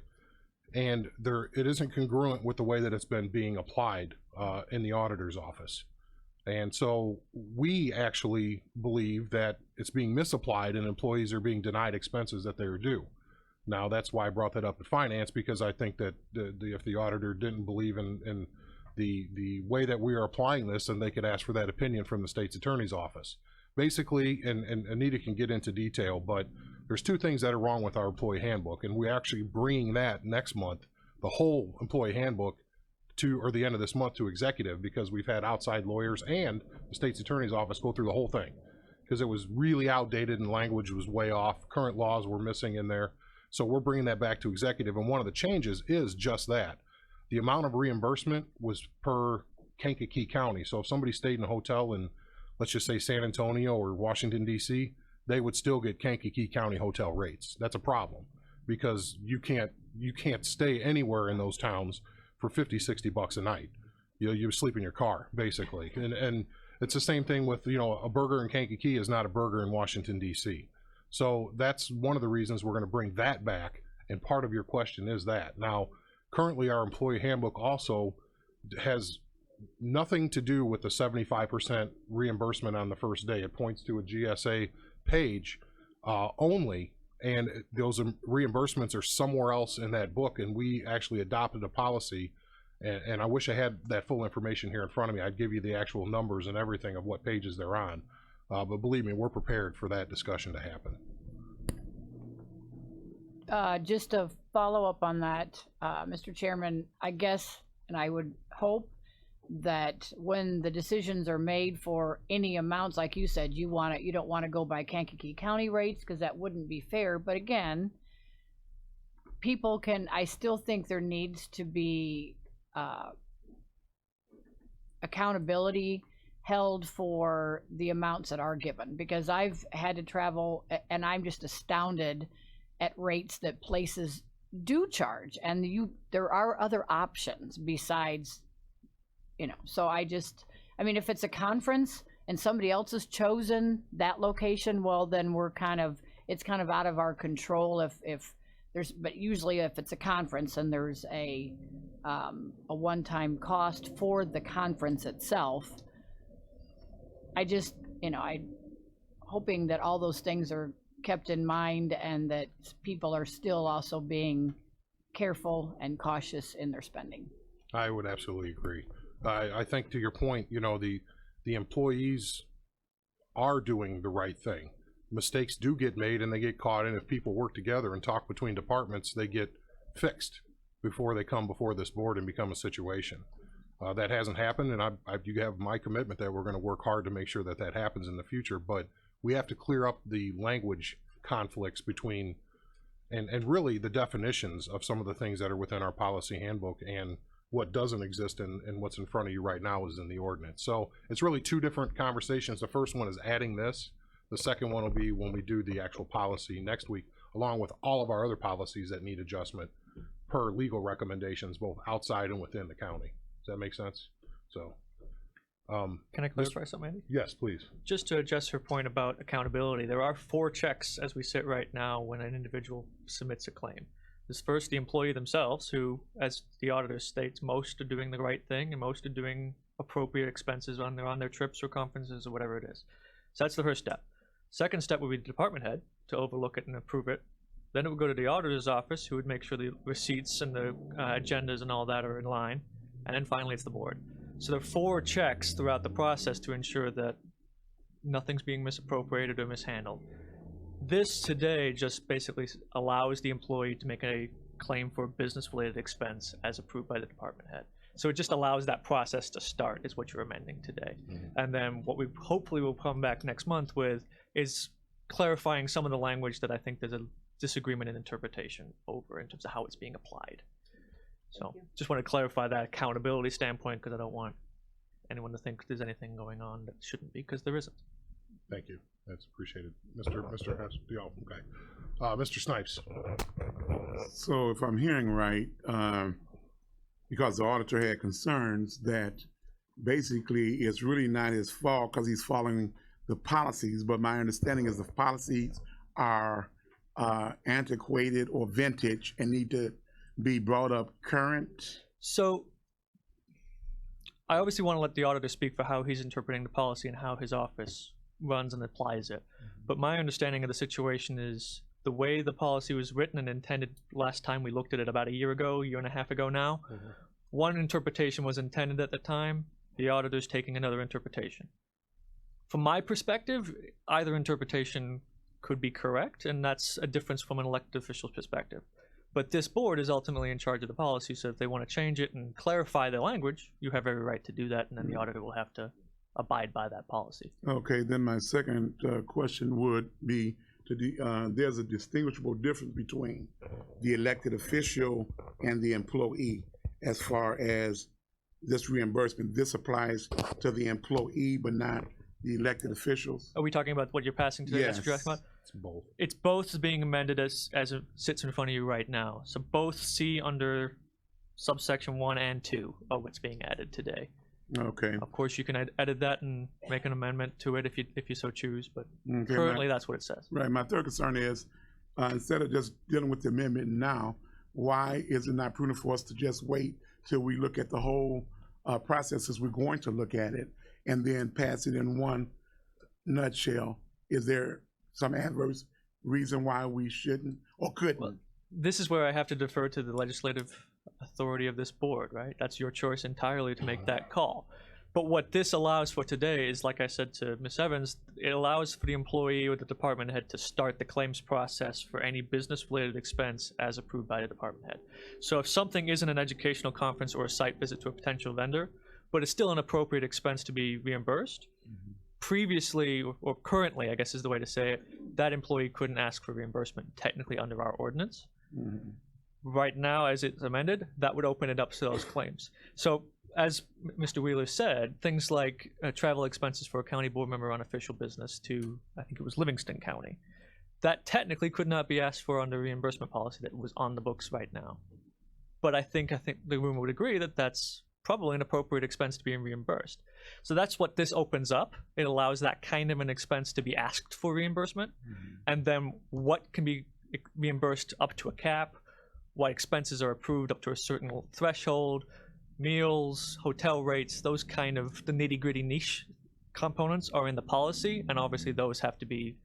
and it isn't congruent with the way that it's been being applied in the auditor's office. And so we actually believe that it's being misapplied and employees are being denied expenses that they are due. Now, that's why I brought that up in finance, because I think that if the auditor didn't believe in the way that we are applying this, then they could ask for that opinion from the state's attorney's office. Basically, and Anita can get into detail, but there's two things that are wrong with our employee handbook, and we're actually bringing that next month, the whole employee handbook, or the end of this month to executive, because we've had outside lawyers and the state's attorney's office go through the whole thing because it was really outdated and language was way off. Current laws were missing in there. So we're bringing that back to executive, and one of the changes is just that. The amount of reimbursement was per Kankakee County. So if somebody stayed in a hotel in let's just say San Antonio or Washington, D.C., they would still get Kankakee County hotel rates. That's a problem because you can't stay anywhere in those towns for 50, 60 bucks a night. You sleep in your car, basically. And it's the same thing with, a burger in Kankakee is not a burger in Washington, D.C. So that's one of the reasons we're going to bring that back. And part of your question is that. Now, currently our employee handbook also has nothing to do with the 75% reimbursement on the first day. It points to a GSA page only, and those reimbursements are somewhere else in that book, and we actually adopted a policy, and I wish I had that full information here in front of me. I'd give you the actual numbers and everything of what pages they're on, but believe me, we're prepared for that discussion to happen. Just to follow up on that, Mr. Chairman, I guess, and I would hope that when the decisions are made for any amounts, like you said, you don't want to go by Kankakee County rates because that wouldn't be fair. But again, I still think there needs to be accountability held for the amounts that are given, because I've had to travel and I'm just astounded at rates that places do charge, and there are other options besides, so I mean, if it's a conference and somebody else has chosen that location, well, then it's kind of out of our control but usually if it's a conference and there's a one-time cost for the conference itself, I'm hoping that all those things are kept in mind and that people are still also being careful and cautious in their spending. I would absolutely agree. I think to your point, the employees are doing the right thing. Mistakes do get made and they get caught, and if people work together and talk between departments, they get fixed before they come before this board and become a situation. That hasn't happened, and you have my commitment that we're going to work hard to make sure that that happens in the future, but we have to clear up the language conflicts between and really the definitions of some of the things that are within our policy handbook and what doesn't exist and what's in front of you right now is in the ordinance. So it's really two different conversations. The first one is adding this. The second one will be when we do the actual policy next week, along with all of our other policies that need adjustment per legal recommendations, both outside and within the county. Does that make sense? So, can I clarify something, Andy? Yes, please. Just to adjust her point about accountability, there are 4 checks as we sit right now when an individual submits a claim. There's first the employee themselves, who, as the auditor states, most are doing the right thing and most are doing appropriate expenses on their trips or conferences or whatever it is. So that's the first step. Second step would be the department head to overlook it and approve it. Then it would go to the auditor's office, who would make sure the receipts and the agendas and all that are in line. And then finally it's the board. So there are 4 checks throughout the process to ensure that nothing's being misappropriated or mishandled. This today just basically allows the employee to make a claim for business-related expense as approved by the department head. So it just allows that process to start, is what you're amending today. And then what we hopefully will come back next month with is clarifying some of the language that I think there's a disagreement in interpretation over in terms of how it's being applied. So just want to clarify that accountability standpoint, because I don't want anyone to think there's anything going on that shouldn't be, because there isn't. Thank you. That's appreciated. Mr. Hess, okay. Mr. Snipes. So if I'm hearing right, because the auditor had concerns that basically it's really not his fault because he's following the policies, but my understanding is the policies are antiquated or vintage and need to be brought up current. So I obviously want to let the auditor speak for how he's interpreting the policy and how his office runs and applies it. But my understanding of the situation is the way the policy was written and intended last time we looked at it about a year and a half ago now, one interpretation was intended at the time, the auditor's taking another interpretation. From my perspective, either interpretation could be correct, and that's a difference from an elected official's perspective. But this board is ultimately in charge of the policy, so if they want to change it and clarify the language, you have every right to do that, and then the auditor will have to abide by that policy. Okay, then my second question would be, there's a distinguishable difference between the elected official and the employee as far as this reimbursement. This applies to the employee, but not the elected officials? Are we talking about what you're passing today, Yes. Mr. Jackman? It's both. It's both being amended as it sits in front of you right now. So both C under subsection 1 and 2 are what's being added today. Okay. Of course, you can edit that and make an amendment to it if you so choose, but Okay, currently that's what it says. Right. My third concern is, instead of just dealing with the amendment now, why is it not prudent for us to just wait till we look at the whole process as we're going to look at it, and then pass it in one nutshell? Is there some adverse reason why we shouldn't or couldn't? Well, this is where I have to defer to the legislative authority of this board, right? That's your choice entirely to make that call. But what this allows for today is, like I said to Ms. Evans, it allows for the employee or the department head to start the claims process for any business-related expense as approved by the department head. So if something isn't an educational conference or a site visit to a potential vendor, but it's still an appropriate expense to be reimbursed, previously, or currently, I guess is the way to say it, that employee couldn't ask for reimbursement technically under our ordinance. Right now, as it's amended, that would open it up to those claims. So as Mr. Wheeler said, things like travel expenses for a county board member on official business to, I think it was Livingston County, that technically could not be asked for under reimbursement policy that was on the books right now. But I think the room would agree that that's probably an appropriate expense to be reimbursed. So that's what this opens up. It allows that kind of an expense to be asked for reimbursement, and then what can be reimbursed up to a cap, what expenses are approved up to a certain threshold, meals, hotel rates, those kind of the nitty-gritty niche components are in the policy, and obviously those have to be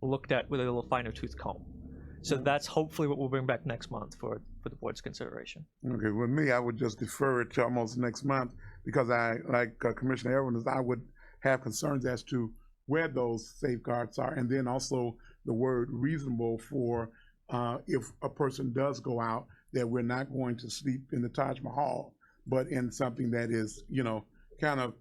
looked at with a little finer tooth comb. So that's hopefully what we'll bring back next month for the board's consideration. Okay, with me, I would just defer it to almost next month, because I, like Commissioner Evans, I would have concerns as to where those safeguards are, and then also the word reasonable for if a person does go out, that we're not going to sleep in the Taj Mahal, but in something that is, you know, kind of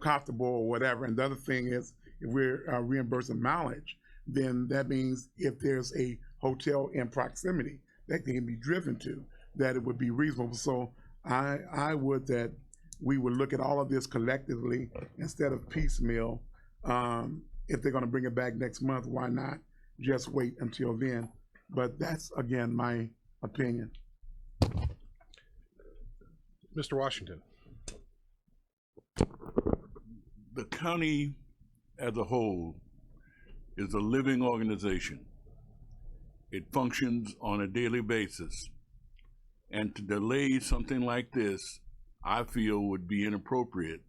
comfortable or whatever. And the other thing is, if we're reimbursing mileage, then that means if there's a hotel in proximity that they can be driven to, that it would be reasonable. So I would that we would look at all of this collectively instead of piecemeal. If they're going to bring it back next month, why not just wait until then? But that's, again, my opinion. Mr. Washington. The county as a whole is a living organization. It functions on a daily basis. And to delay something like this, I feel would be inappropriate,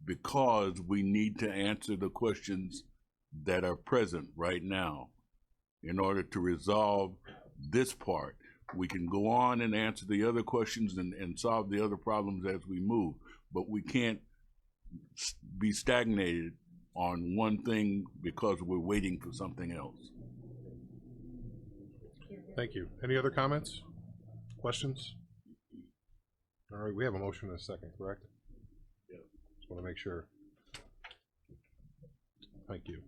because we need to answer the questions that are present right now. In order to resolve this part, we can go on and answer the other questions and solve the other problems as we move, but we can't be stagnated on one thing because we're waiting for something else. Thank you. Any other comments? Questions? All right, we have a motion in a second, correct? Yeah. Just want to make sure. Thank you.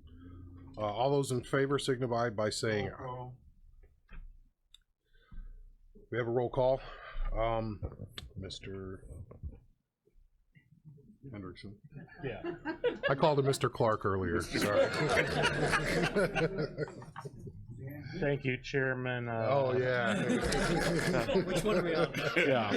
All those in favor signify by saying aye. We have a roll call. Mr. Hendrickson. Yeah. I called him Mr. Clark earlier. Sorry. Thank you, Chairman. Oh, yeah. Which one are we on? Yeah.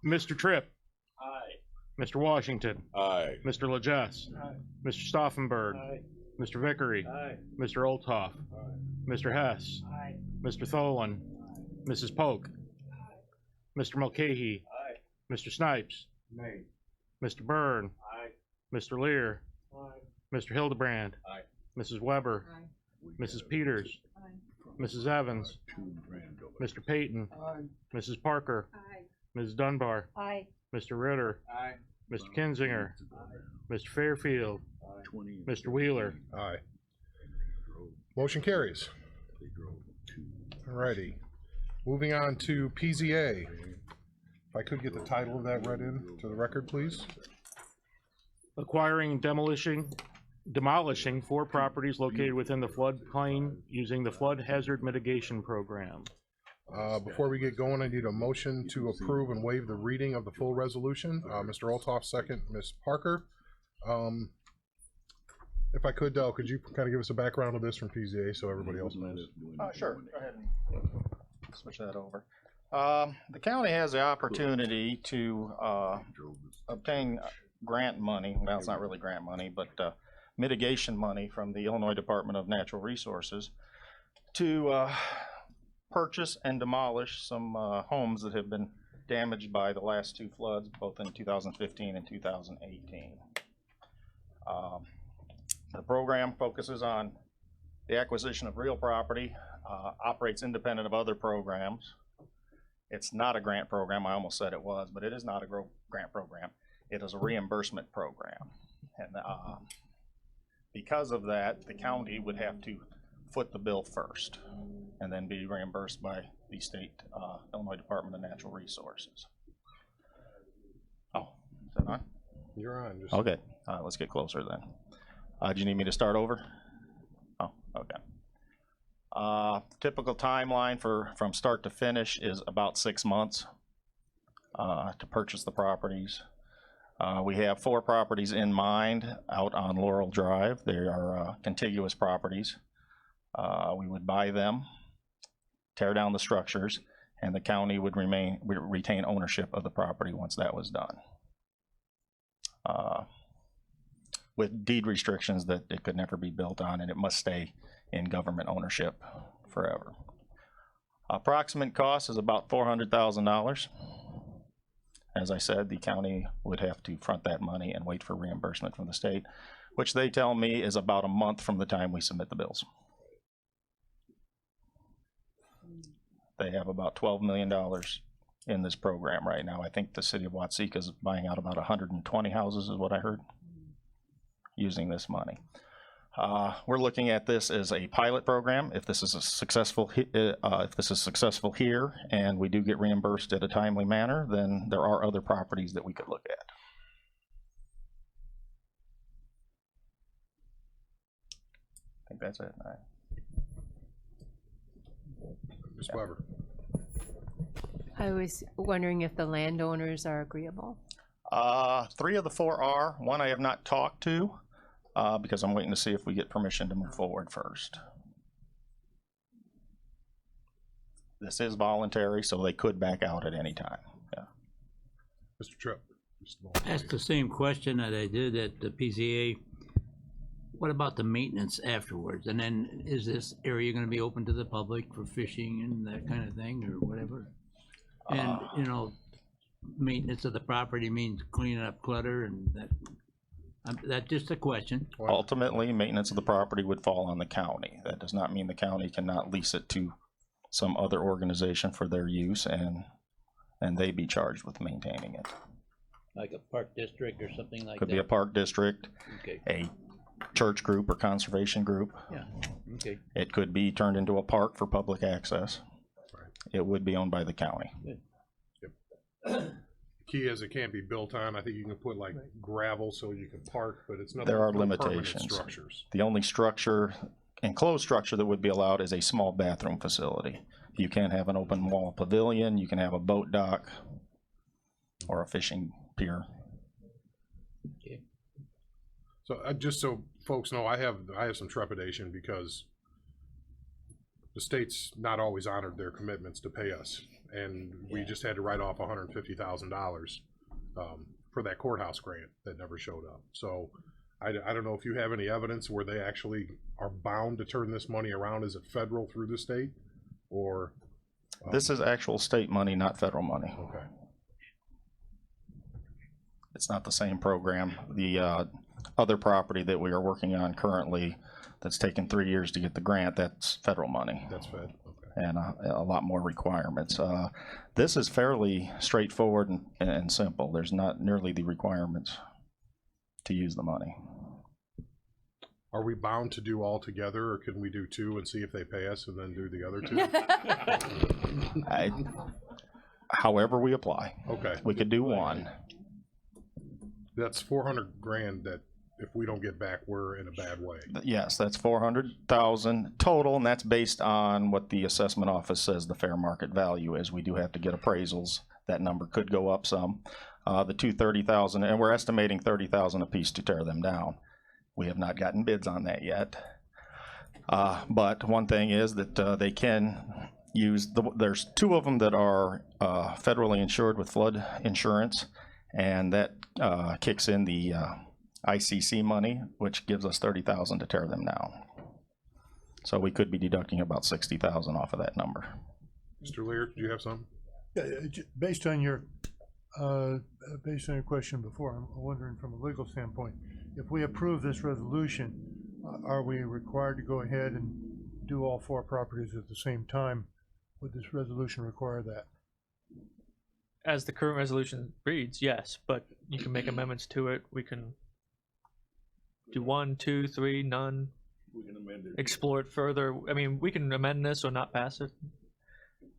Mr. Tripp. Aye. Mr. Washington. Aye. Mr. Legess. Aye. Mr. Stauffenberg. Aye. Mr. Vickery. Aye. Mr. Olthoff. Mr. Hess. Aye. Mr. Tholen. Mrs. Polk. Mr. Mulcahy. Aye. Mr. Snipes. Nay. Mr. Byrne. Aye. Mr. Lear. Aye. Mr. Hildebrand. Aye. Mrs. Weber. Mrs. Peters. Mrs. Evans. Mr. Payton. Mrs. Parker. Ms. Dunbar. Aye. Mr. Ritter. Aye. Mr. Kinzinger. Mr. Fairfield. Mr. Wheeler. Aye. Motion carries. Alrighty. Moving on to PZA. If I could get the title of that read in to the record, please. Acquiring, demolishing 4 properties located within the floodplain using the Flood Hazard Mitigation Program. Before we get going, I need a motion to approve and waive the reading of the full resolution. Mr. Olthoff, second. Ms. Parker. If I could, Del, could you kind of give us a background of this from PZA so everybody else knows? Sure. Go ahead and switch that over. The county has the opportunity to obtain grant money. Well, it's not really grant money, but mitigation money from the Illinois Department of Natural Resources to purchase and demolish some homes that have been damaged by the last two floods, both in 2015 and 2018. The program focuses on the acquisition of real property, operates independent of other programs. It's not a grant program. I almost said it was, but it is not a grant program. It is a reimbursement program. And because of that, the county would have to foot the bill first and then be reimbursed by the state Illinois Department of Natural Resources. Oh, is that on? You're on. Just... Okay, let's get closer then. Do you need me to start over? Oh, okay. Typical timeline from start to finish is about 6 months to purchase the properties. We have 4 properties in mind out on Laurel Drive. They are contiguous properties. We would buy them, tear down the structures, and the county would retain ownership of the property once that was done. With deed restrictions that it could never be built on, and it must stay in government ownership forever. Approximate cost is about $400,000. As I said, the county would have to front that money and wait for reimbursement from the state, which they tell me is about a month from the time we submit the bills. They have about $12 million in this program right now. I think the city of Watseka is buying out about 120 houses is what I heard, using this money. We're looking at this as a pilot program. If this is successful here and we do get reimbursed at a timely manner, then there are other properties that we could look at. I think that's it. All right. Ms. Weber. I was wondering if the landowners are agreeable. 3 of the 4 are. 1 I have not talked to because I'm waiting to see if we get permission to move forward first. This is voluntary, so they could back out at any time. Yeah. Mr. Tripp. Asked the same question that I did at the PZA. What about the maintenance afterwards? And then is this area going to be open to the public for fishing and that kind of thing or whatever? And, you know, maintenance of the property means cleaning up clutter and that. That's just a question. Ultimately, maintenance of the property would fall on the county. That does not mean the county cannot lease it to some other organization for their use and they be charged with maintaining it. Like a park district or something like that? Could be a park district, okay. A church group or conservation group. Yeah, okay. It could be turned into a park for public access. Right. It would be owned by the county. Good. Yep. Key is it can't be built on. I think you can put like gravel so you can park, but it's not. There are limitations. Structures. The only structure, enclosed structure that would be allowed is a small bathroom facility. You can't have an open wall pavilion. You can have a boat dock or a fishing pier. Okay. So just so folks know, I have some trepidation because the state's not always honored their commitments to pay us. And we just had to write off $150,000 for that courthouse grant that never showed up. So I don't know if you have any evidence where they actually are bound to turn this money around. Is it federal through the state or? This is actual state money, not federal money. Okay. It's not the same program. The other property that we are working on currently that's taken 3 years to get the grant, that's federal money. That's fed. And a lot more requirements. This is fairly straightforward and simple. There's not nearly the requirements to use the money. Are we bound to do all together, or can we do 2 and see if they pay us and then do the other 2? However we apply. Okay. We could do 1. That's $400,000 that if we don't get back, we're in a bad way. Yes, that's $400,000 total, and that's based on what the assessment office says the fair market value is. We do have to get appraisals that number could go up some. The two 30,000, and we're estimating 30,000 apiece to tear them down. We have not gotten bids on that yet. But one thing is that they can use, there's two of them that are federally insured with flood insurance, and that kicks in the ICC money, which gives us 30,000 to tear them down. So we could be deducting about 60,000 off of that number. Mr. Lear, do you have something? Yeah, based on your question before, I'm wondering from a legal standpoint, if we approve this resolution, are we required to go ahead and do all 4 properties at the same time? Would this resolution require that? As the current resolution reads, yes, but you can make amendments to it. We can do 1, 2, 3, none. We can amend it. Explore it further. I mean, we can amend this or not pass it.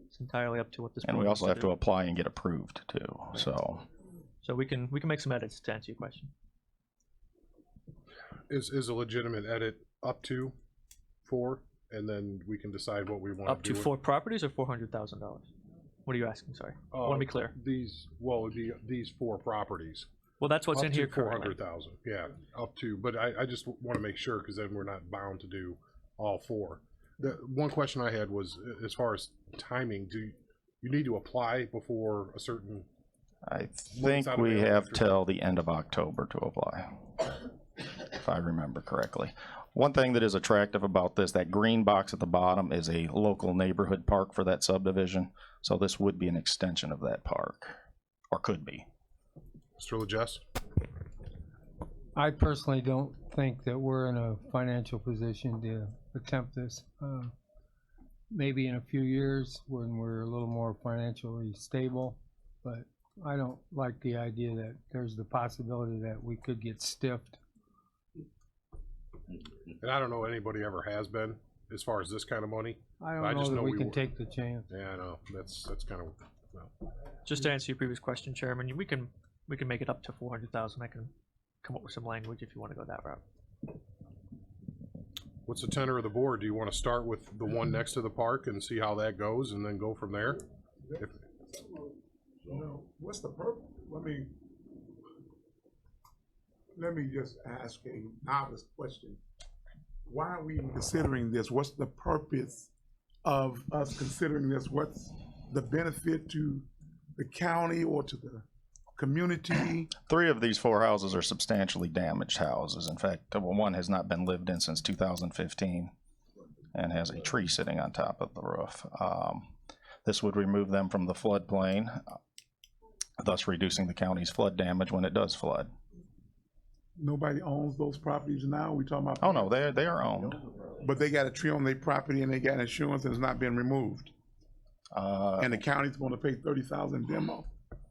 It's entirely up to what this. And we also have to apply and get approved too. So we can make some edits to answer your question. Is a legitimate edit up to 4, and then we can decide what we want Up to 4 properties or $400,000? What are you asking? Sorry, I want to be clear. These 4 properties. Well, that's what's up in to here currently. 400,000. Yeah, up to. But I just want to make sure, because then we're not bound to do all 4. The one question I had was, as far as timing, do you need to apply before a certain? I think we have till the end of October to apply, if I remember correctly. One thing that is attractive about this, that green box at the bottom is a local neighborhood park for that subdivision. So this would be an extension of that park, or could be. Mr. LaJess? I personally don't think that we're in a financial position to attempt this. Maybe in a few years when we're a little more financially stable, but I don't like the idea that there's the possibility that we could get stiffed. And I don't know anybody ever has been, as far as this kind of money. I don't know that we can take the chance. Yeah, I know. That's kind of. Well. Just to answer your previous question, Chairman, we can make it up to 400,000. I can come up with some language if you want to go that route. What's the tenor of the board? Do you want to start with the one next to the park and see how that goes, and then go from there? What's the purpose? Let me just ask a obvious question. Why are we even considering this? What's the purpose of us considering this? What's the benefit to the county or to the community? 3 of these 4 houses are substantially damaged houses. In fact, one has not been lived in since 2015 and has a tree sitting on top of the roof. This would remove them from the floodplain, thus reducing the county's flood damage when it does flood. Nobody owns those properties now? We talking about? Oh no, they are owned. But they got a tree on their property and they got insurance and it's not been removed. And the county's going to pay 30,000 demo,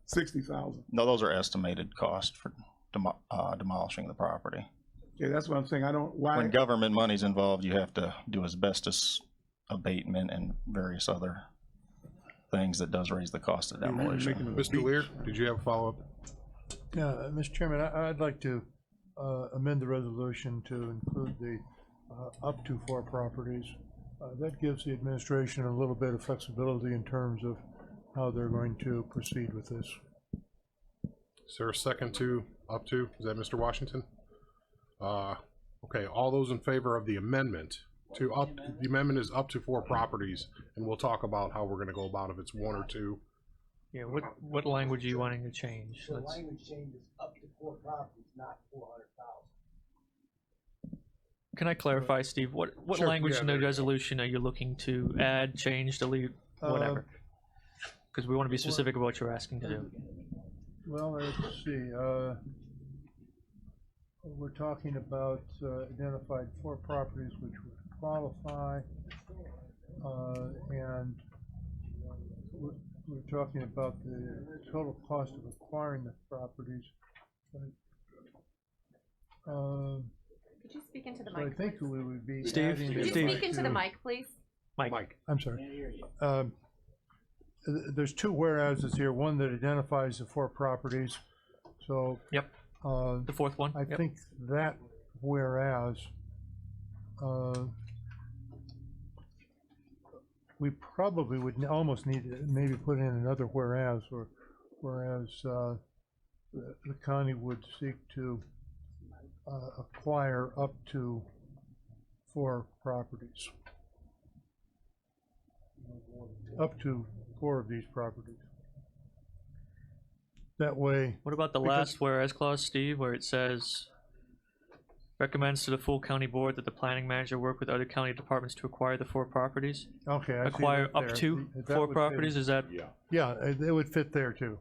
60,000. No, those are estimated costs for demolishing the property. Okay, that's what I'm saying. I don't. Why? When government money's involved, you have to do asbestos abatement and various other things that does raise the cost of demolition. Mr. Lear, did you have a follow-up? Yeah, Mr. Chairman, I'd like to amend the resolution to include the up to 4 properties. That gives the administration a little bit of flexibility in terms of how they're going to proceed with this. Is there a second to up to? Is that Mr. Washington? Okay, all those in favor of the amendment to up, the amendment is up to 4 properties, and we'll talk about how we're going to go about if it's 1 or 2. Yeah, what language are you wanting to change? The language changes up to 4 properties, not 400,000. Can I clarify, Steve? What Sure, language yeah, in the resolution are you looking to add, change, delete, whatever? Because we want to be specific about what you're asking to do. Well, let's see. We're talking about identified 4 properties which would qualify, and we're talking about the total cost of acquiring the properties. Could you speak into the So mic, I think please? we would be Steve, adding Could you it speak into the to- mic, please? Mike. I'm sorry. There's 2 whereases here, one that identifies the 4 properties. So Yep. The 4th one. I Yep. think that whereas we probably would almost need to maybe put in another whereas or whereas the county would seek to acquire up to 4 properties. Up to 4 of these properties. That way. What about the last whereas clause, Steve, where it says recommends to the full county board that the planning manager work with other county departments to acquire the 4 properties? Okay, I see acquire that up there. to That 4 would fit. properties. Is that? Yeah, it would fit there too.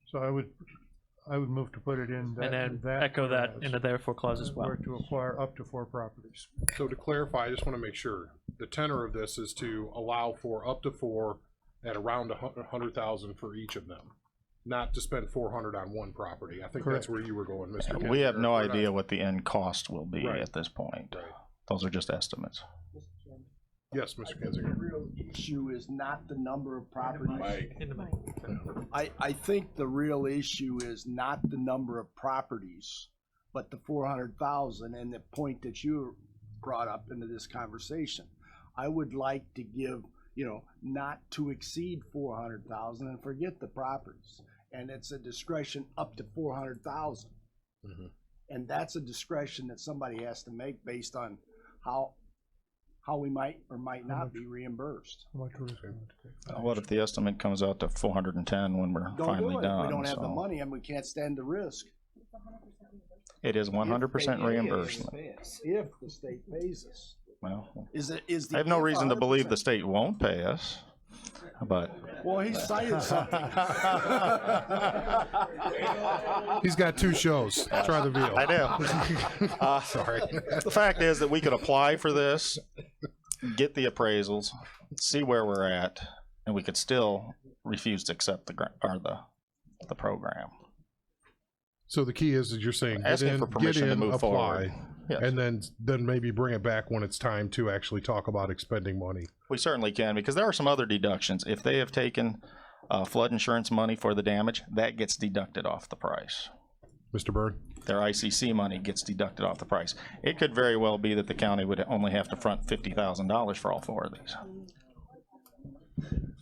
So I would move to put it in that. And then echo that in the therefore clause as well. Or to acquire up to 4 properties. So to clarify, I just want to make sure, the tenor of this is to allow for up to 4 at around 100,000 for each of them. Not to spend 400 on one property. I think that's where you were going, Mr. We have no Kennedy. idea what the end cost will be Right. at this point. Right. Those are just estimates. Yes, Mr. Kinzinger. The real issue is not the number of properties. I think the real issue is not the number of properties, but the 400,000 and the point that you brought up into this conversation. I would like to give, not to exceed 400,000 and forget the properties. And it's a discretion up to 400,000. Mm-hmm. And that's a discretion that somebody has to make based on how we might or might not be reimbursed. What if the estimate comes out to 410 when we're Don't finally do it. done? If we don't have the so money and we can't stand the risk. it is 100% reimbursement. If the state pays us. Well, I I have no reason to believe the state won't pay us, but Well, he cited something. He's got 2 shows. Try the veal. I do. Sorry. The fact is that we could apply for this, get the appraisals, see where we're at, and we could still refuse to accept the program. So the key is you're saying get Asking in, for permission to move apply, forward. Yes. and then maybe bring it back when it's time to actually talk about expending money. We certainly can, because there are some other deductions. If they have taken flood insurance money for the damage, that gets deducted off the price. Mr. Byrd? Their ICC money gets deducted off the price. It could very well be that the county would only have to front $50,000 for all 4 of these.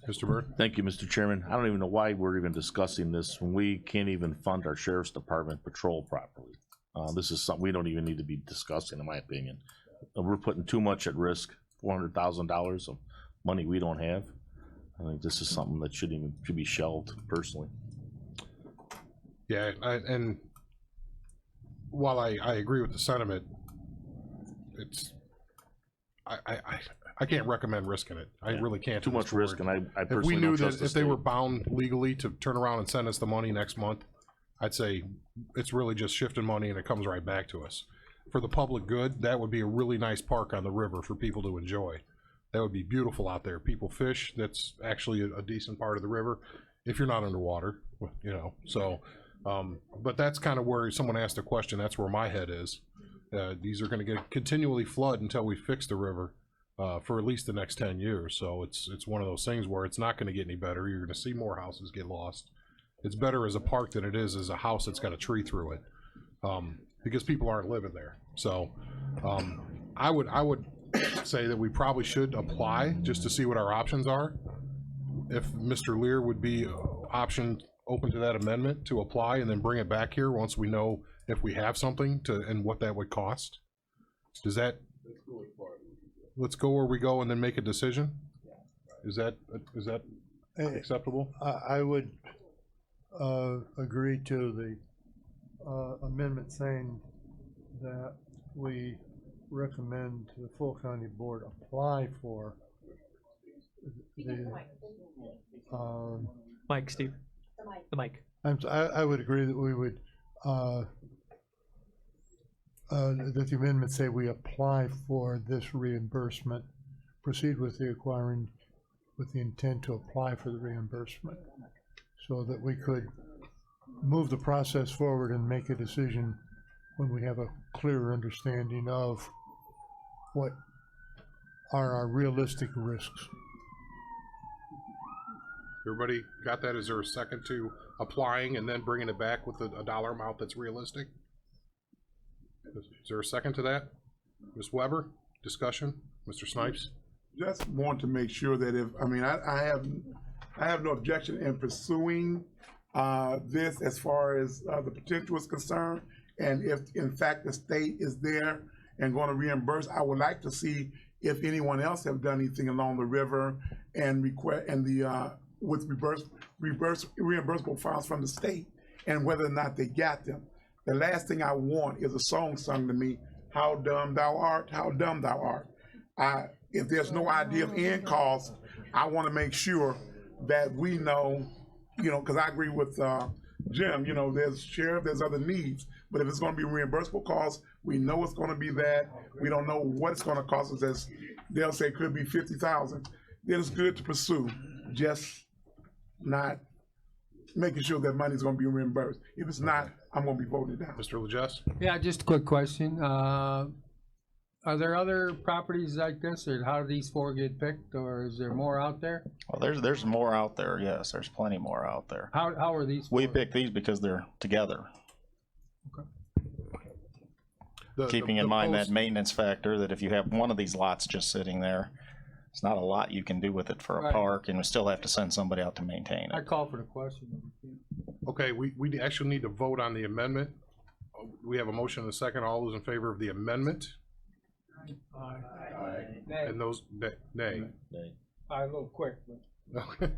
Mr. Byrd? Thank you, Mr. Chairman. I don't even know why we're even discussing this when we can't even fund our sheriff's department patrol properly. This is something we don't even need to be discussing, in my opinion. We're putting too much at risk, $400,000 of money we don't have. I think this is something that should be shelved, personally. Yeah, and while I agree with the sentiment, it's I can't recommend risking it. I really can't. Too much risk, and I if we personally knew don't that trust the if they were state. bound legally to turn around and send us the money next month, I'd say it's really just shifting money and it comes right back to us. For the public good, that would be a really nice park on the river for people to enjoy. That would be beautiful out there. People fish. That's actually a decent part of the river if you're not underwater, so but that's kind of where someone asked a question. That's where my head is. These are going to continually flood until we fix the river for at least the next 10 years. So it's one of those things where it's not going to get any better. You're going to see more houses get lost. It's better as a park than it is as a house that's got a tree through it, because people aren't living there. So I would say that we probably should apply just to see what our options are. If Mr. Lear would be open to that amendment to apply and then bring it back here once we know if we have something and what that would cost. Does that? Let's go where we go and then make a decision. Is that acceptable? I would agree to the amendment saying that we recommend to the full county board apply for the Mike, Steve. The mic. I would agree that we would that the amendment say we apply for this reimbursement, proceed with the acquiring with the intent to apply for the reimbursement, so that we could move the process forward and make a decision when we have a clearer understanding of what are our realistic risks. Everybody got that? Is there a second to applying and then bringing it back with a dollar amount that's realistic? Is there a second to that? Ms. Weber, discussion? Mr. Snipes? Just want to make sure that I have no objection in pursuing this as far as the potential is concerned, and if in fact the state is there and going to reimburse, I would like to see if anyone else have done anything along the river and with reimbursable funds from the state, and whether or not they got them. The last thing I want is a song sung to me, "How dumb thou art, how dumb thou art." If there's no idea of end cost, I want to make sure that we know, because I agree with Jim, there's sheriff, there's other needs, but if it's going to be reimbursable costs, we know it's going to be that. We don't know what it's going to cost us. As they'll say, it could be 50,000. Then it's good to pursue, just not making sure that money's going to be reimbursed. If it's not, I'm going to be voting it down. Mr. Legess? Yeah, just a quick question. Are there other properties like this, or how do these four get picked, or is there more out there? Well, there's more out there, yes, there's plenty more out there. How are these? We pick these because they're together. Keeping in mind that maintenance factor, that if you have one of these lots just sitting there, it's not a lot you can do with it for a park, and we still have to send somebody out to maintain it. I call for the question. Okay, we actually need to vote on the amendment. We have a motion and a second. All those in favor of the amendment? Aye. And those, nay. A little quick. Okay,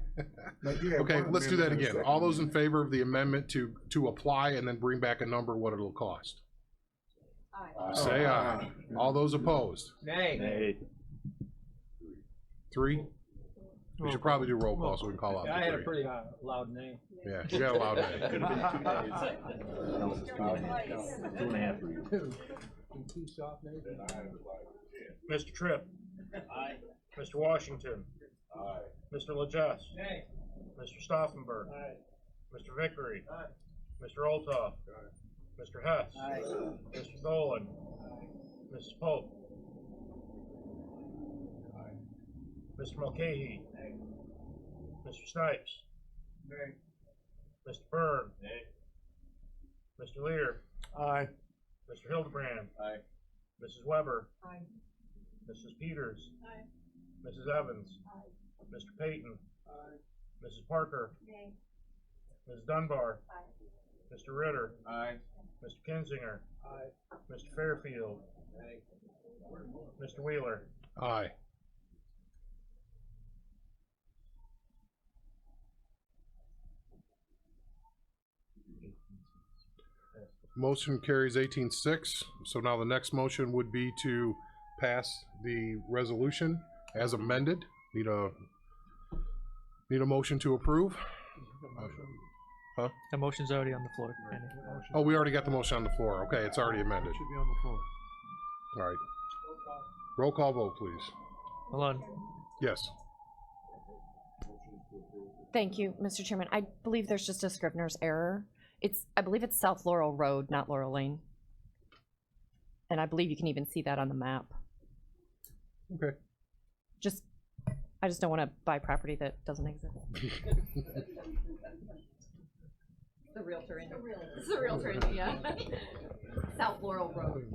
let's do that again. All those in favor of the amendment to apply and then bring back a number, what it'll cost? Aye. Say aye. All those opposed? Nay. 3? We should probably do roll call so we can call out the I had a 3. pretty loud name. Yeah, you got a loud name. Could have been 2 days. 2.5 for you. Two soft names. Mr. Tripp. Aye. Mr. Washington. Aye. Mr. Legess. Nay. Mr. Stauffenberg. Aye. Mr. Vickery. Aye. Mr. Olthoff. Aye. Mr. Hess. Aye. Mr. Tholen. Aye. Mrs. Pope. Aye. Mr. Mulcahy. Aye. Mr. Snipes. Aye. Mr. Byrne. Aye. Mr. Lear. Aye. Mr. Hildebrand. Aye. Mrs. Weber. Aye. Mrs. Peters. Aye. Mrs. Evans. Aye. Mr. Payton. Aye. Mrs. Parker. Aye. Mrs. Dunbar. Aye. Mr. Ritter. Aye. Mr. Kinzinger. Aye. Mr. Fairfield. Aye. Mr. Wheeler. Aye. Motion carries 18-6. So now the next motion would be to pass the resolution as amended. Need a motion to approve? Huh? The motion's already on the floor. Oh, we already got the motion on the floor. Okay, it's already amended. Should be on the floor. All right. Roll call vote, please. Hold on. Yes. Thank you, Mr. Chairman. I believe there's just a Scrivener's error. I believe it's South Laurel Road, not Laurel Lane. And I believe you can even see that on the map. Okay. I just don't want to buy property that doesn't exist. The realtor in. It's the realtor in, yeah. South Laurel Road.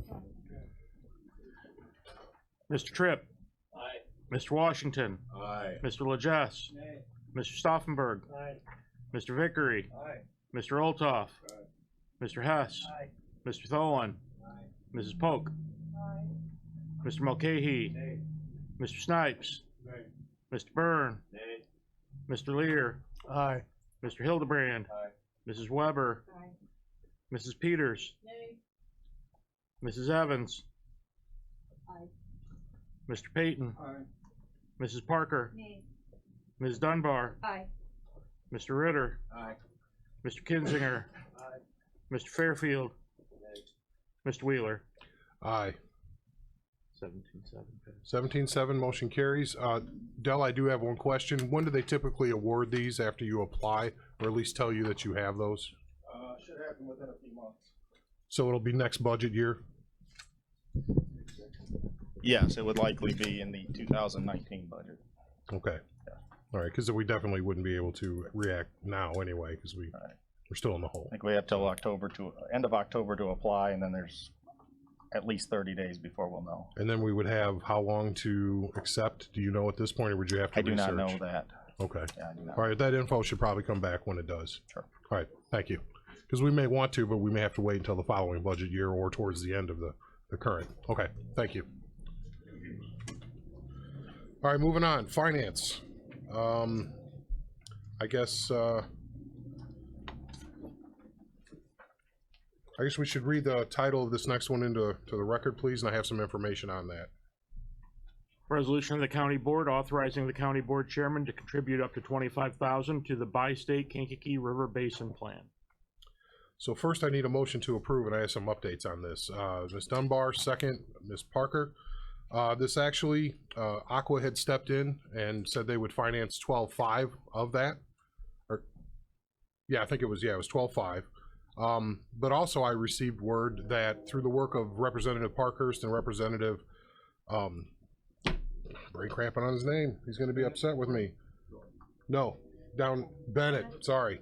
Mr. Tripp. Aye. Mr. Washington. Aye. Mr. Legess. Aye. Mr. Stauffenberg. Aye. Mr. Vickery. Aye. Mr. Olthoff. Aye. Mr. Hess. Aye. Mr. Tholen. Aye. Mrs. Polk. Aye. Mr. Mulcahy. Aye. Mr. Snipes. Aye. Mr. Byrne. Aye. Mr. Lear. Aye. Mr. Hildebrand. Aye. Mrs. Weber. Aye. Mrs. Peters. Nay. Mrs. Evans. Aye. Mr. Payton. Aye. Mrs. Parker. Nay. Ms. Dunbar. Aye. Mr. Ritter. Aye. Mr. Kinzinger. Aye. Mr. Fairfield. Mr. Wheeler. Aye. 17-7. 17-7, motion carries. Dell, I do have one question. When do they typically award these after you apply, or at least tell you that you have those? Should happen within a few months. So it'll be next budget year? Yes, it would likely be in the 2019 budget. Okay. All right, because we definitely wouldn't be able to react now anyway, because we're still in the hole. I think we have till end of October to apply, and then there's at least 30 days before we'll know. And then we would have how long to accept? Do you know at this point, or would you have to research? I do not know that. Okay. Yeah, I do not. All right, that info should probably come back when it does. Sure. All right, thank you. Because we may want to, but we may have to wait until the following budget year or towards the end of the current. Okay, thank you. All right, moving on. Finance. I guess we should read the title of this next one into the record, please, and I have some information on that. Resolution of the County Board authorizing the County Board Chairman to contribute up to $25,000 to the Bi-State Kankakee River Basin Plan. So first I need a motion to approve, and I have some updates on this. Ms. Dunbar, second, Ms. Parker. This actually, Aqua had stepped in and said they would finance 12.5 of that. Or, yeah, I think it was 12.5. But also I received word that through the work of Representative Parkhurst and Representative, brain cramping on his name, he's gonna be upset with me. No, down Bennett, sorry.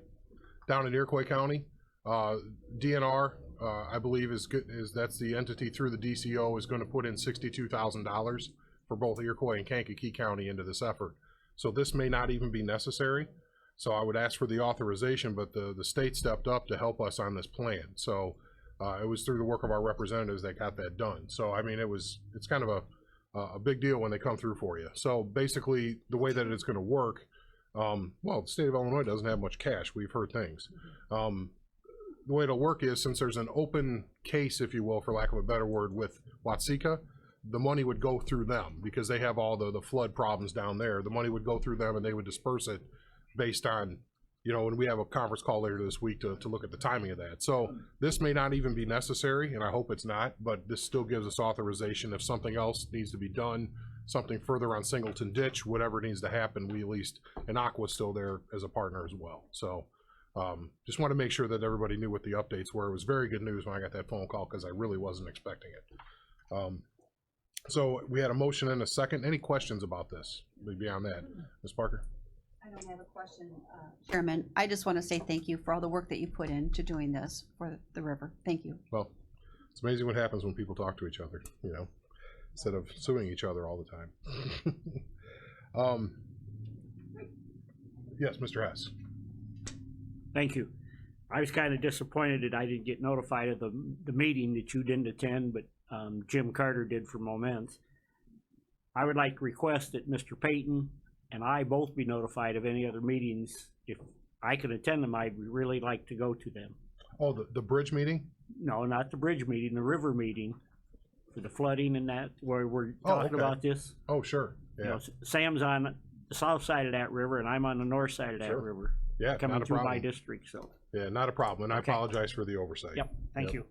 Down in Iroquois County, DNR, I believe that's the entity through the DCO is gonna put in $62,000 for both Iroquois and Kankakee County into this effort. So this may not even be necessary. So I would ask for the authorization, but the state stepped up to help us on this plan. So it was through the work of our representatives that got that done. So I mean, it's kind of a big deal when they come through for you. So basically, the way that it's going to work, well, the state of Illinois doesn't have much cash. We've heard things. The way it'll work is, since there's an open case, if you will, for lack of a better word, with Watsika, the money would go through them because they have all the flood problems down there. The money would go through them and they would disperse it based on, when we have a conference call later this week to look at the timing of that. So this may not even be necessary, and I hope it's not, but this still gives us authorization if something else needs to be done, something further on Singleton Ditch, whatever needs to happen, we at least, and Aqua's still there as a partner as well. So just want to make sure that everybody knew what the updates were. It was very good news when I got that phone call because I really wasn't expecting it. So we had a motion and a second. Any questions about this beyond that? Ms. Parker? I don't have a question, Chairman. I just want to say thank you for all the work that you put into doing this for the river. Thank you. Well, it's amazing what happens when people talk to each other, instead of suing each other all the time. Yes, Mr. Hess. Thank you. I was kind of disappointed that I didn't get notified of the meeting that you didn't attend, but Jim Carter did for Moments. I would like to request that Mr. Payton and I both be notified of any other meetings. If I could attend them, I'd really like to go to them. Oh, the bridge meeting? No, not the bridge meeting, the river meeting for the flooding and that, where we're talking about this. Oh, sure. Yeah. Sam's on the south side of that river and I'm on the north side of that river. Yeah, coming not a through problem. my district, so. Yeah, not a problem, and I apologize for the oversight. Yep, thank you.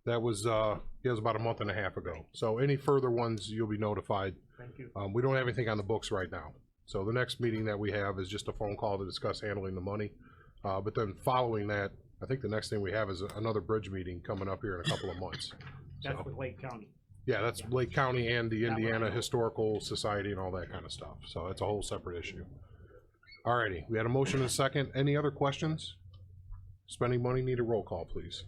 That was, it was about a month and a half ago. So any further ones, you'll be notified. Thank you. We don't have anything on the books right now. So the next meeting that we have is just a phone call to discuss handling the money. But then following that, I think the next thing we have is another bridge meeting coming up here in a couple of months. That's with Lake County. Yeah, that's Lake County and the Indiana Historical Society and all that kind of stuff. So that's a whole separate issue. Alrighty, we had a motion and a second. Any other questions? Spending money, need a roll call, please.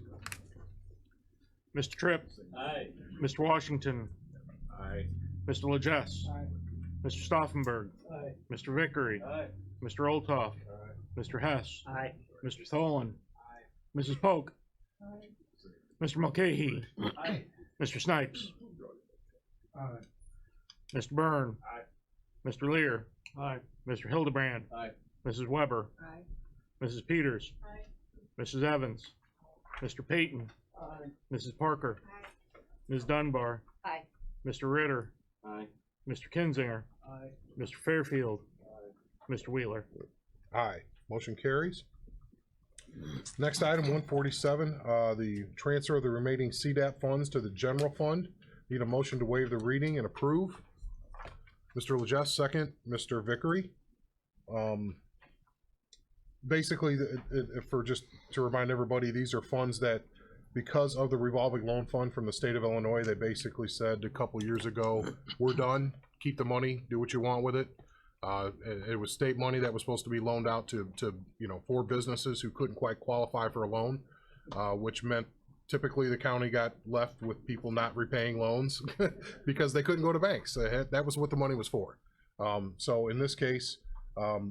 Mr. Tripp? Aye. Mr. Washington? Aye. Mr. Legess? Aye. Mr. Stauffenberg? Aye. Mr. Vickery? Aye. Mr. Olthoff? Aye. Mr. Hess? Aye. Mr. Tholen? Aye. Mrs. Polk? Aye. Mr. Mulcahy? Aye. Mr. Snipes? Aye. Mr. Byrne? Aye. Mr. Lear? Aye. Mr. Hildebrand? Aye. Mrs. Weber? Aye. Mrs. Peters? Aye. Mrs. Evans? Mr. Payton? Aye. Mrs. Parker? Ms. Dunbar? Aye. Mr. Ritter? Aye. Mr. Kinzinger? Aye. Mr. Fairfield? Mr. Wheeler? Aye. Motion carries. Next item, 147, the transfer of the remaining CDAP funds to the general fund. Need a motion to waive the reading and approve. Mr. Legess, second. Mr. Vickery. Basically, for just to remind everybody, these are funds that, because of the revolving loan fund from the state of Illinois, they basically said a couple years ago, we're done, keep the money, do what you want with it. It was state money that was supposed to be loaned out to for businesses who couldn't quite qualify for a loan, which meant typically the county got left with people not repaying loans because they couldn't go to banks. That was what the money was for. So in this case,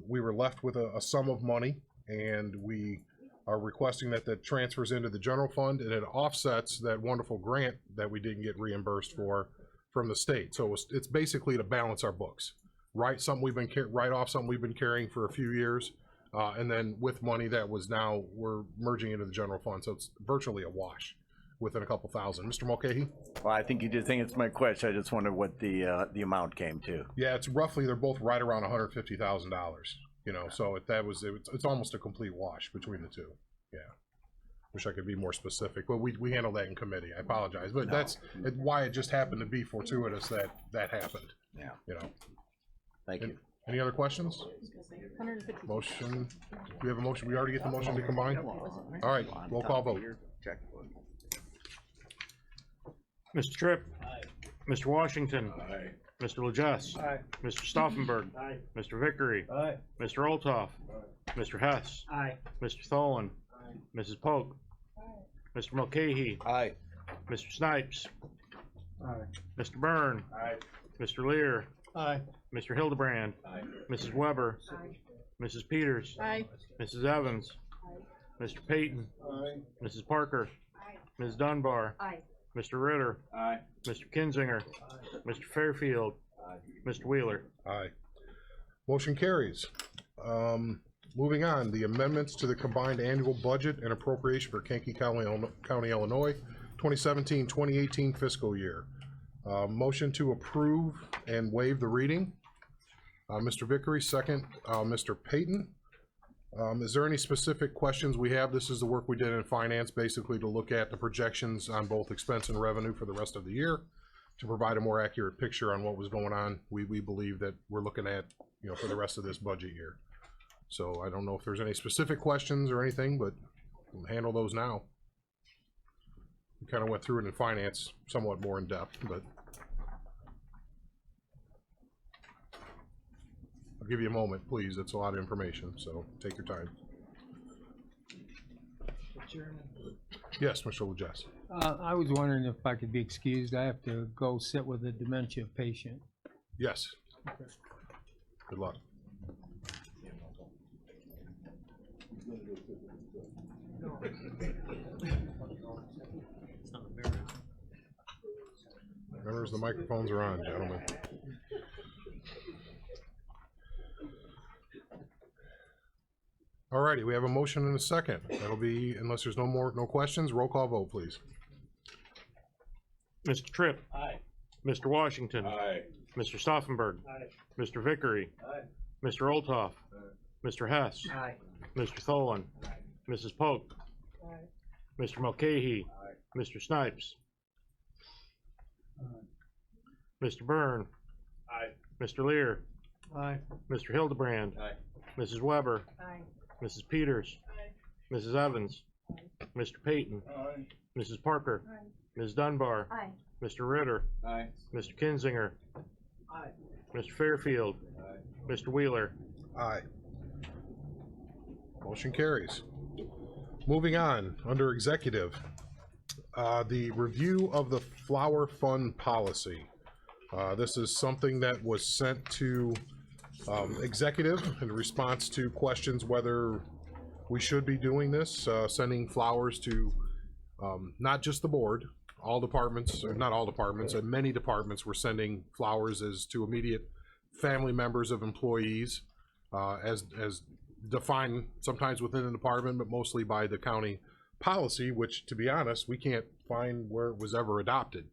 we were left with a sum of money, and we are requesting that that transfers into the general fund, and it offsets that wonderful grant that we didn't get reimbursed for from the state. So it's basically to balance our books, right? Something we've been write off something we've been carrying for a few years, and then with money that was now we're merging into the general fund. So it's virtually a wash within a couple thousand. Mr. Mulcahy? Well, I think you did think it's my question. I just wondered what the amount came to. Yeah, it's roughly, they're both right around $150,000. You know, so it's almost a complete wash between the two. Yeah. Wish I could be more specific, but we handled that in committee. I apologize, but that's why it just happened to be fortuitous that happened. Yeah. You know. Thank you. Any other questions? Motion. We have a motion. We already get the motion to combine. All right. Roll call vote. Mr. Tripp. Mr. Washington. Mr. Legess. Mr. Stauffenberg. Mr. Vickery. Mr. Olthoff. Mr. Hess. Mr. Tholen. Mrs. Polk. Mr. Mulcahy. Mr. Snipes. Mr. Byrne. Mr. Lear. Mr. Hildebrand. Mrs. Weber. Mrs. Peters. Mrs. Evans. Mr. Payton. Mrs. Parker. Ms. Dunbar. Mr. Ritter. Mr. Kinzinger. Mr. Fairfield. Mr. Wheeler. Aye. Motion carries. Moving on, the amendments to the combined annual budget and appropriation for Kankakee County, Illinois, 2017-2018 fiscal year. Motion to approve and waive the reading. Mr. Vickery, second. Mr. Payton. Is there any specific questions we have? This is the work we did in finance, basically to look at the projections on both expense and revenue for the rest of the year to provide a more accurate picture on what was going on. We believe that we're looking at, you know, for the rest of this budget year. So I don't know if there's any specific questions or anything, but we'll handle those now. We kind of went through it in finance somewhat more in depth, but I'll give you a moment, please. It's a lot of information, so take your time. Yes, Mr. Legess. I was wondering if I could be excused. I have to go sit with a dementia patient. Yes. Okay. Good luck. Remember, the microphones are on, gentlemen. Alrighty, we have a motion and a second. That'll be, unless there's no questions, roll call vote, please. Mr. Tripp. Mr. Washington. Mr. Stauffenberg. Mr. Vickery. Mr. Olthoff. Mr. Hess. Mr. Tholen. Mrs. Polk. Mr. Mulcahy. Mr. Snipes. Mr. Byrne. Mr. Lear. Mr. Hildebrand. Mrs. Weber. Mrs. Peters. Mrs. Evans. Mr. Payton. Mrs. Parker. Ms. Dunbar. Mr. Ritter. Mr. Kinzinger. Mr. Fairfield. Mr. Wheeler. Aye. Motion carries. Moving on, under executive, the review of the flower fund policy. This is something that was sent to executive in response to questions whether we should be doing this, sending flowers to not just the board, all departments, or not all departments, and many departments were sending flowers as to immediate family members of employees, as defined sometimes within the department, but mostly by the county policy, which, to be honest, we can't find where it was ever adopted.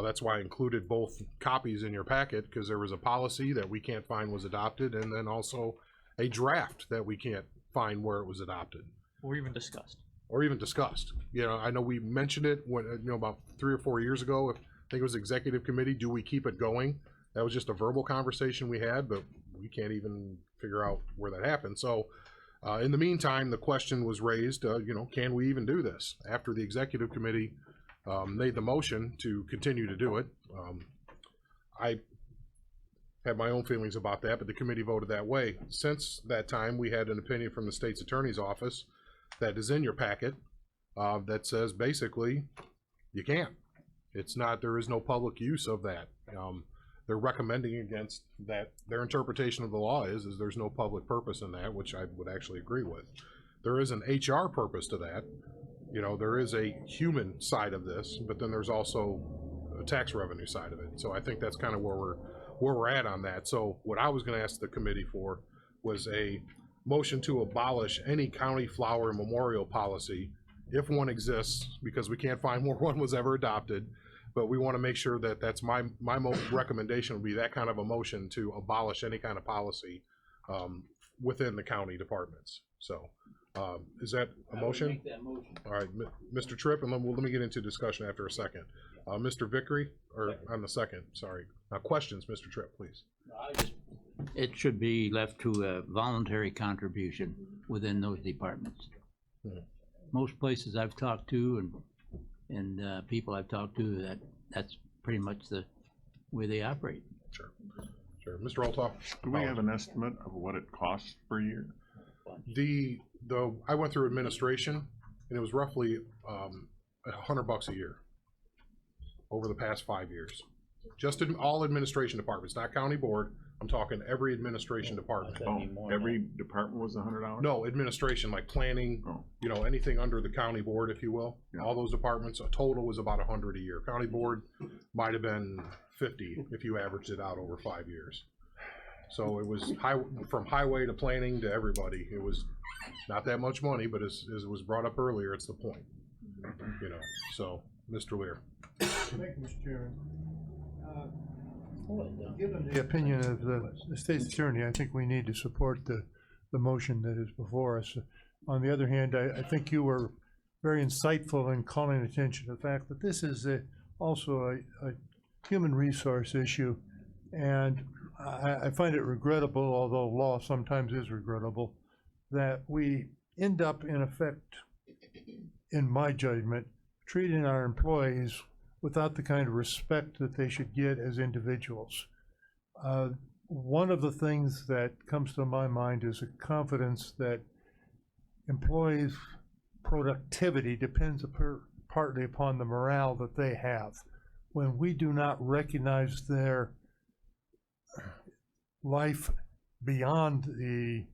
That's why I included both copies in your packet, because there was a policy that we can't find was adopted, and then also a draft that we can't find where it was adopted. Or even discussed. Or even discussed. You know, I know we mentioned it when, you know, about 3 or 4 years ago. I think it was executive committee. Do we keep it going? That was just a verbal conversation we had, but we can't even figure out where that happened. So in the meantime, the question was raised, you know, can we even do this? After the executive committee made the motion to continue to do it. I had my own feelings about that, but the committee voted that way. Since that time, we had an opinion from the state's attorney's office that is in your packet that says basically you can't. It's not, there is no public use of that. they're recommending against that. Their interpretation of the law is there's no public purpose in that, which I would actually agree with. There is an HR purpose to that. You know, there is a human side of this, but then there's also a tax revenue side of it. So I think that's kind of where we're at on that. So what I was going to ask the committee for was a motion to abolish any county flower memorial policy, if one exists, because we can't find where one was ever adopted. But we want to make sure that that's my recommendation would be that kind of a motion to abolish any kind of policy within the county departments. So is that a motion? Make that motion. All right, Mr. Tripp, and let me get into discussion after a second. Mr. Vickery, or on the second, sorry. Questions, Mr. Tripp, please. It should be left to a voluntary contribution within those departments. Most places I've talked to and people I've talked to, that's pretty much the way they operate. Sure. Sure. Mr. Olthoff? Do we have an estimate of what it costs per year? I went through administration, and it was roughly $100 a year over the past 5 years. Just in all administration departments, not county board. I'm talking every administration department. Oh, every department was $100? No, administration, like planning, you know, anything under the county board, if you will. Yeah. All those departments, a total was about $100 a year. County board might have been 50 if you averaged it out over 5 years. So it was from highway to planning to everybody. It was not that much money, but as it was brought up earlier, it's the point. You know, so Mr. Lear. Thank you, Mr. Chairman. Given the opinion of the state's attorney, I think we need to support the motion that is before us. On the other hand, I think you were very insightful in calling attention to the fact that this is also a human resource issue, and I find it regrettable, although law sometimes is regrettable, that we end up, in effect, in my judgment, treating our employees without the kind of respect that they should get as individuals. One of the things that comes to my mind is a confidence that employees' productivity depends partly upon the morale that they have. When we do not recognize their life beyond the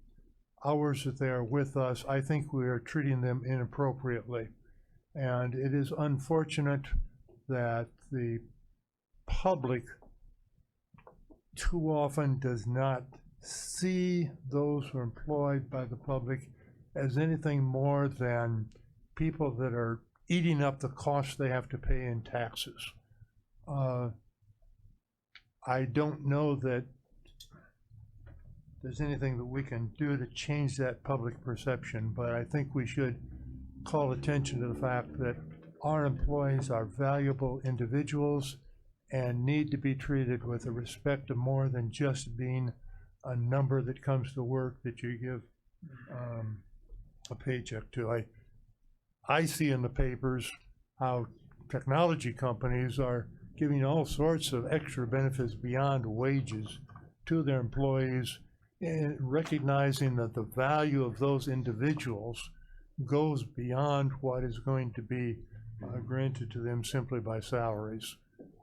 hours that they are with us, I think we are treating them inappropriately. And it is unfortunate that the public too often does not see those who are employed by the public as anything more than people that are eating up the costs they have to pay in taxes. I don't know that there's anything that we can do to change that public perception, but I think we should call attention to the fact that our employees are valuable individuals and need to be treated with a respect of more than just being a number that comes to work that you give a paycheck to. I see in the papers how technology companies are giving all sorts of extra benefits beyond wages to their employees, and recognizing that the value of those individuals goes beyond what is going to be granted to them simply by salaries.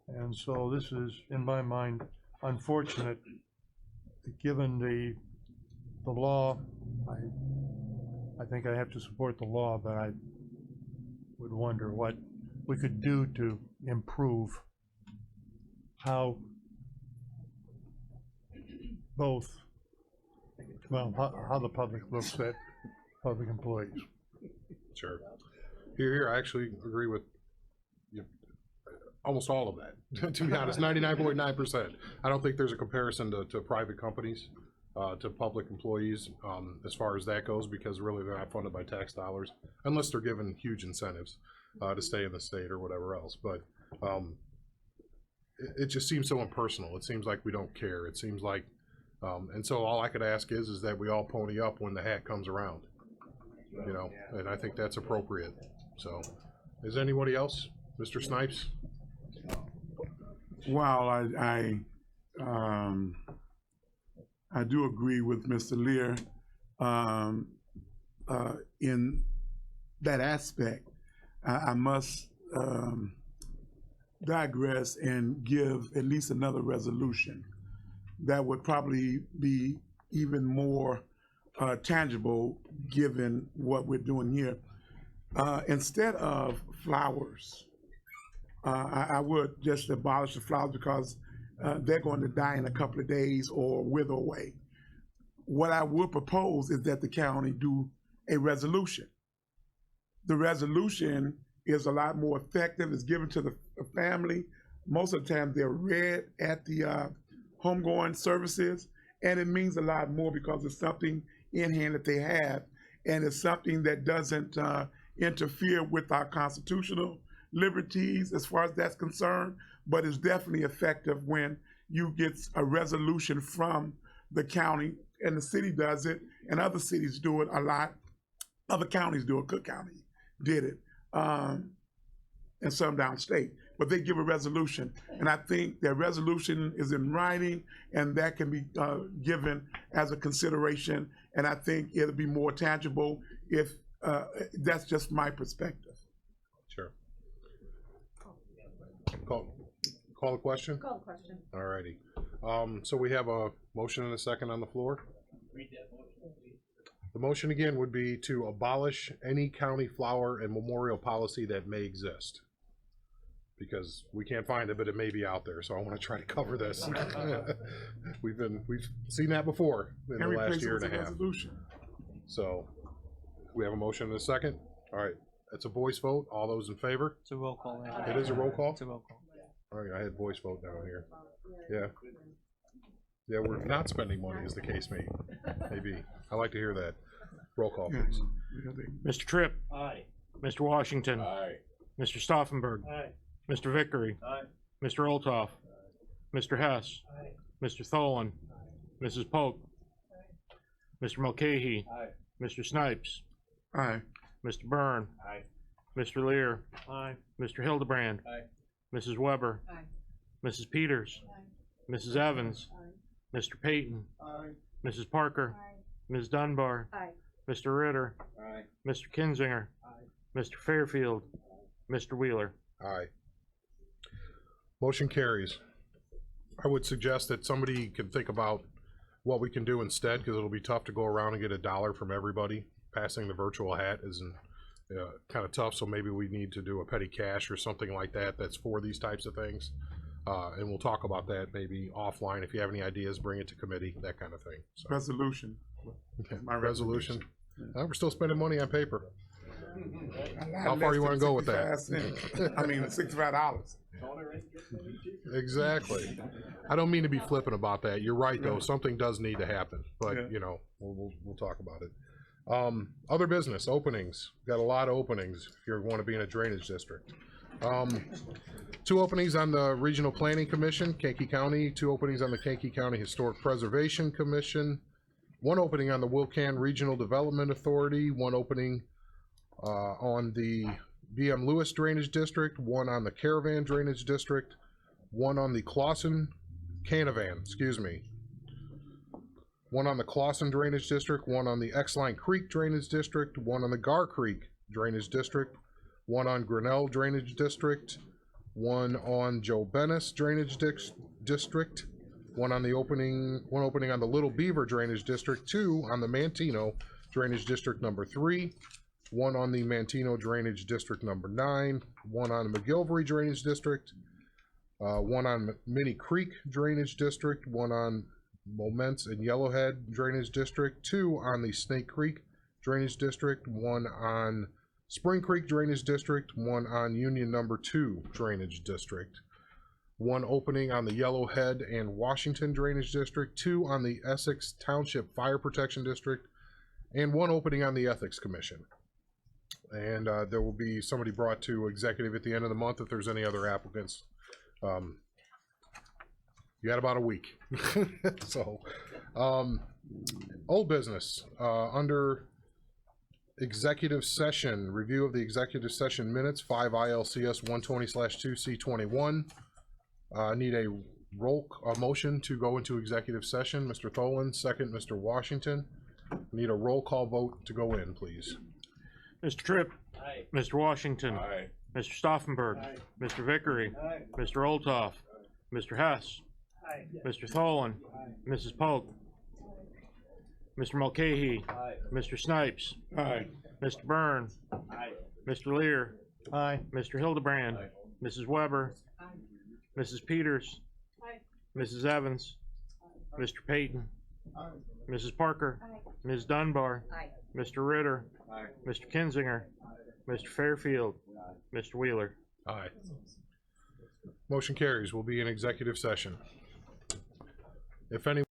And so this is, in my mind, unfortunate. Given the law, I think I have to support the law, but I would wonder what we could do to improve how both, well, how the public looks at public employees. Sure. Here, I actually agree with you, almost all of that. To be honest, 99.9%. I don't think there's a comparison to private companies, to public employees, as far as that goes, because really they're not funded by tax dollars, unless they're given huge incentives to stay in the state or whatever else. But it just seems so impersonal. It seems like we don't care. It seems like, and so all I could ask is that we all pony up when the hat comes around, you know, and I think that's appropriate. So, is anybody else? Mr. Snipes? Well, I do agree with Mr. Lear in that aspect. I must digress and give at least another resolution that would probably be even more tangible given what we're doing here. Instead of flowers, I would just abolish the flowers because they're going to die in a couple of days or wither away. What I would propose is that the county do a resolution. The resolution is a lot more effective. It's given to the family. Most of the time they're read at the homegoing services, and it means a lot more because it's something in hand that they have, and it's something that doesn't interfere with our constitutional liberties as far as that's concerned, but it's definitely effective when you get a resolution from the county, and the city does it, and other cities do it a lot. Other counties do it. Cook County did it, and some downstate. But they give a resolution, and I think that resolution is in writing, and that can be given as a consideration, and I think it'll be more tangible if that's just my perspective. Sure. Call the question? Call the question. All righty. So we have a motion and a second on the floor. The motion again would be to abolish any county flower and memorial policy that may exist. Because we can't find it, but it may be out there, so I want to try to cover this. We've seen that before in the last year and a half. Resolution. So we have a motion and a second. All right, it's a voice vote. All those in favor? It's a roll call. It is a roll call? It's a roll call. All right, I had voice vote down here. Yeah. Yeah, we're not spending money as the case may be. I like to hear that. Roll call, please. Mr. Tripp. Aye. Mr. Washington. Aye. Mr. Stauffenberg. Aye. Mr. Vickery. Aye. Mr. Olthoff. Mr. Hess. Aye. Mr. Tholen. Mrs. Polk. Mr. Mulcahy. Aye. Mr. Snipes. Aye. Mr. Byrne. Aye. Mr. Lear. Aye. Mr. Hildebrand. Aye. Mrs. Weber. Aye. Mrs. Peters. Mrs. Evans. Mr. Payton. Aye. Mrs. Parker. Ms. Dunbar. Aye. Mr. Ritter. Aye. Mr. Kinzinger. Mr. Fairfield. Mr. Wheeler. Aye. Motion carries. I would suggest that somebody can think about what we can do instead, because it'll be tough to go around and get $1 from everybody. Passing the virtual hat isn't kind of tough, so maybe we need to do a petty cash or something like that that's for these types of things. And we'll talk about that maybe offline. If you have any ideas, bring it to committee, that kind of thing. So. Resolution. Okay. My resolution. We're still spending money on paper. How Less far you want to than go with 65 that? cents. I mean, $65. Exactly. I don't mean to be flippant about that. You're right, though. Something does need to happen, but you know, we'll talk about it. Other business openings. Got a lot of openings if you want to be in a drainage district. 2 openings on the Regional Planning Commission, Kankakee County. 2 openings on the Kankakee County Historic Preservation Commission. 1 opening on the Wilcan Regional Development Authority. 1 opening on the BM Lewis Drainage District. 1 on the Caravan Drainage District. 1 on the Canavan, excuse me. 1 on the Clawson Drainage District. 1 on the X-Line Creek Drainage District. 1 on the Gar Creek Drainage District. 1 on Grinnell Drainage District. 1 on Joe Bennis Drainage District. 1 on the opening on the Little Beaver Drainage District. 2 on the Mantino Drainage District number 3. 1 on the Mantino Drainage District number 9. 1 on the McGilvery Drainage District. 1 on Minnie Creek Drainage District. 1 on Moments and Yellowhead Drainage District. 2 on the Snake Creek Drainage District. 1 on Spring Creek Drainage District. 1 on Union number 2 Drainage District. 1 opening on the Yellowhead and Washington Drainage District. 2 on the Essex Township Fire Protection District. And 1 opening on the Ethics Commission. And there will be somebody brought to executive at the end of the month if there's any other applicants. You got about a week. So, old business. Under executive session, review of the executive session minutes, 5 ILCS 120/2C21. Need a motion to go into executive session. Mr. Tholen, second, Mr. Washington. Need a roll call vote to go in, please. Mr. Tripp. Mr. Washington. Mr. Stauffenberg. Mr. Vickery. Mr. Olthoff. Mr. Hess. Mr. Tholen. Mrs. Pope. Mr. Mulcahy. Mr. Snipes. Mr. Byrne. Mr. Lear. Mr. Hildebrand. Mrs. Weber. Mrs. Peters. Mrs. Evans. Mr. Payton. Mrs. Parker. Ms. Dunbar. Mr. Ritter. Mr. Kinzinger. Mr. Fairfield. Mr. Wheeler. Aye. Motion carries. We'll be in executive session. If any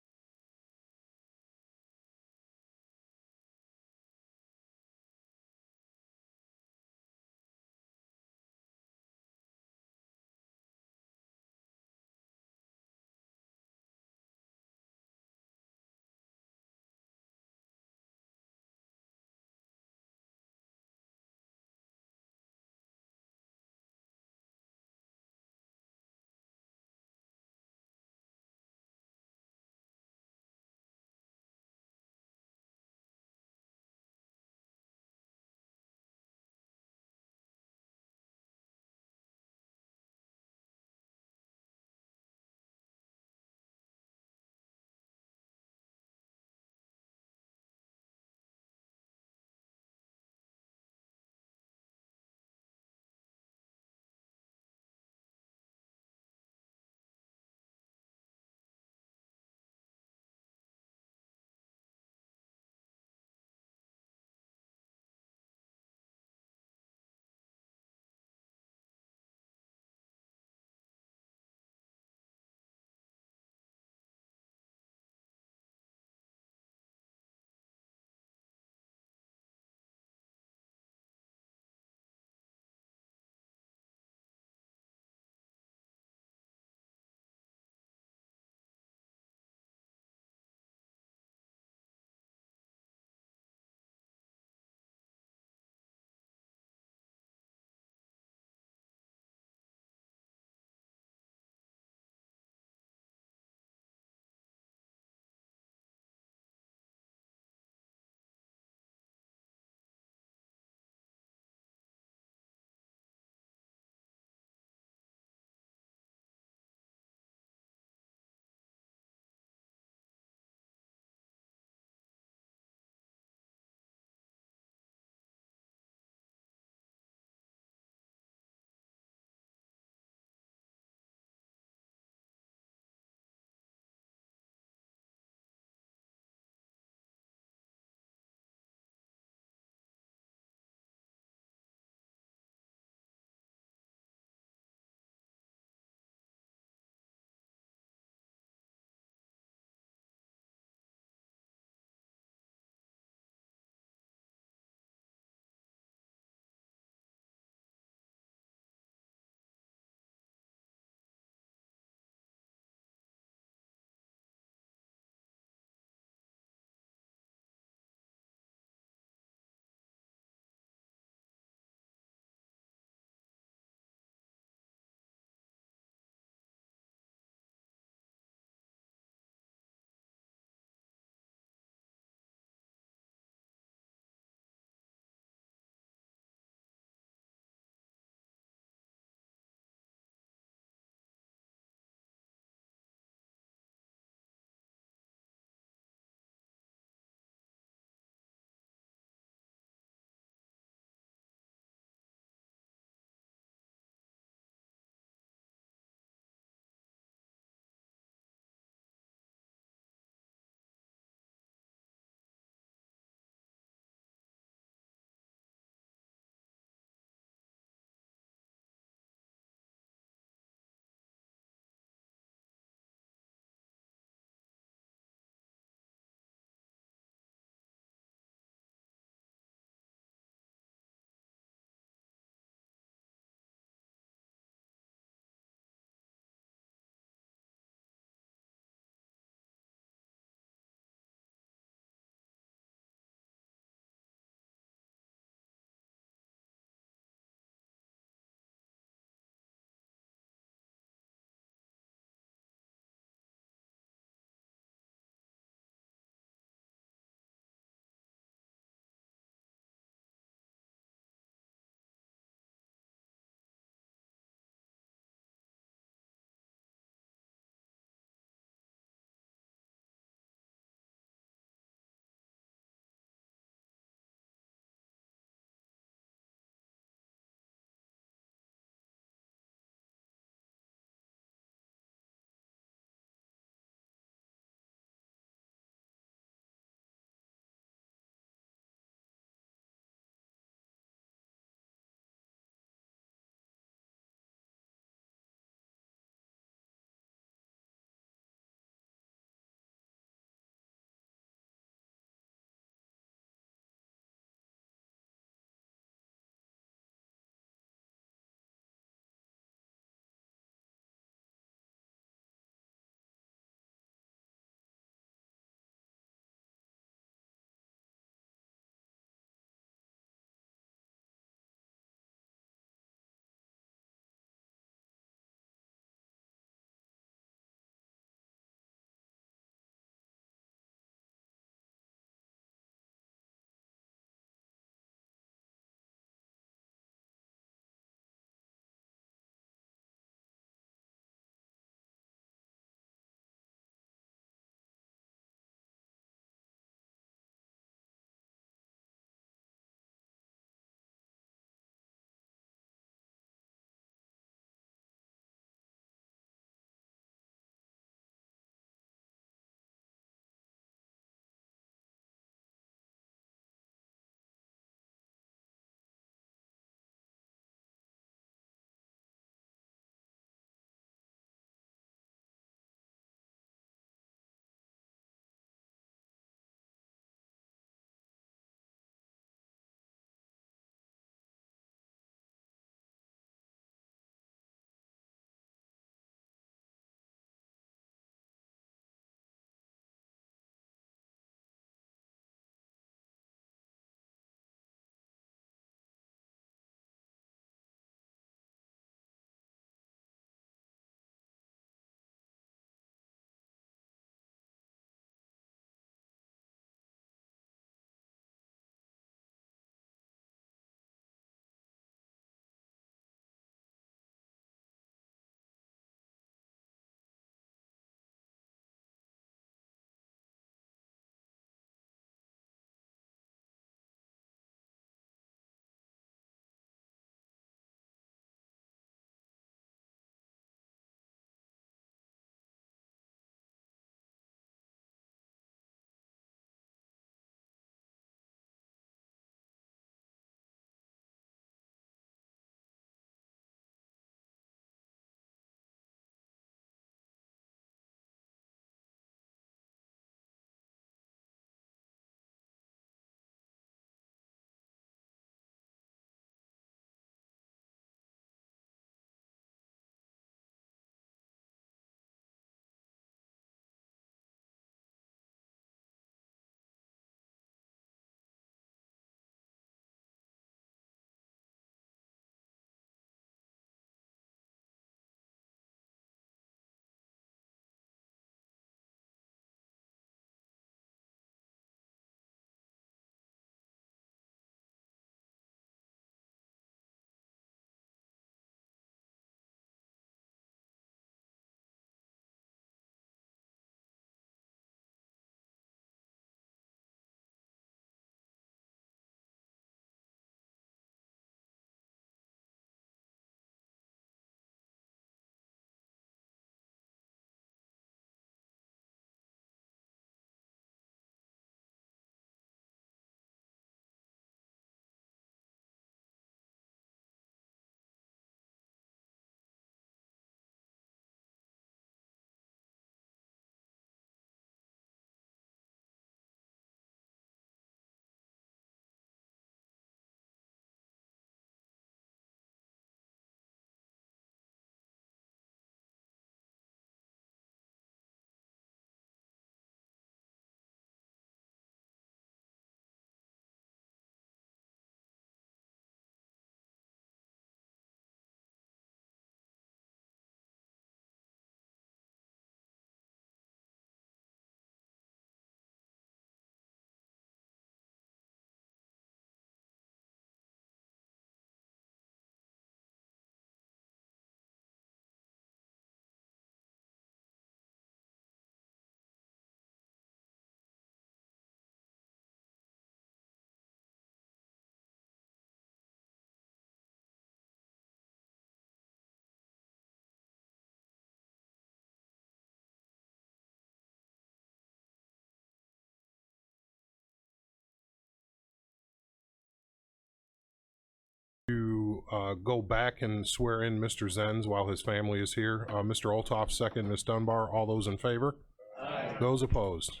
go back and swear in Mr. Zenz while his family is here. Mr. Olthoff, second. Ms. Dunbar, all those in favor? Aye. Those opposed?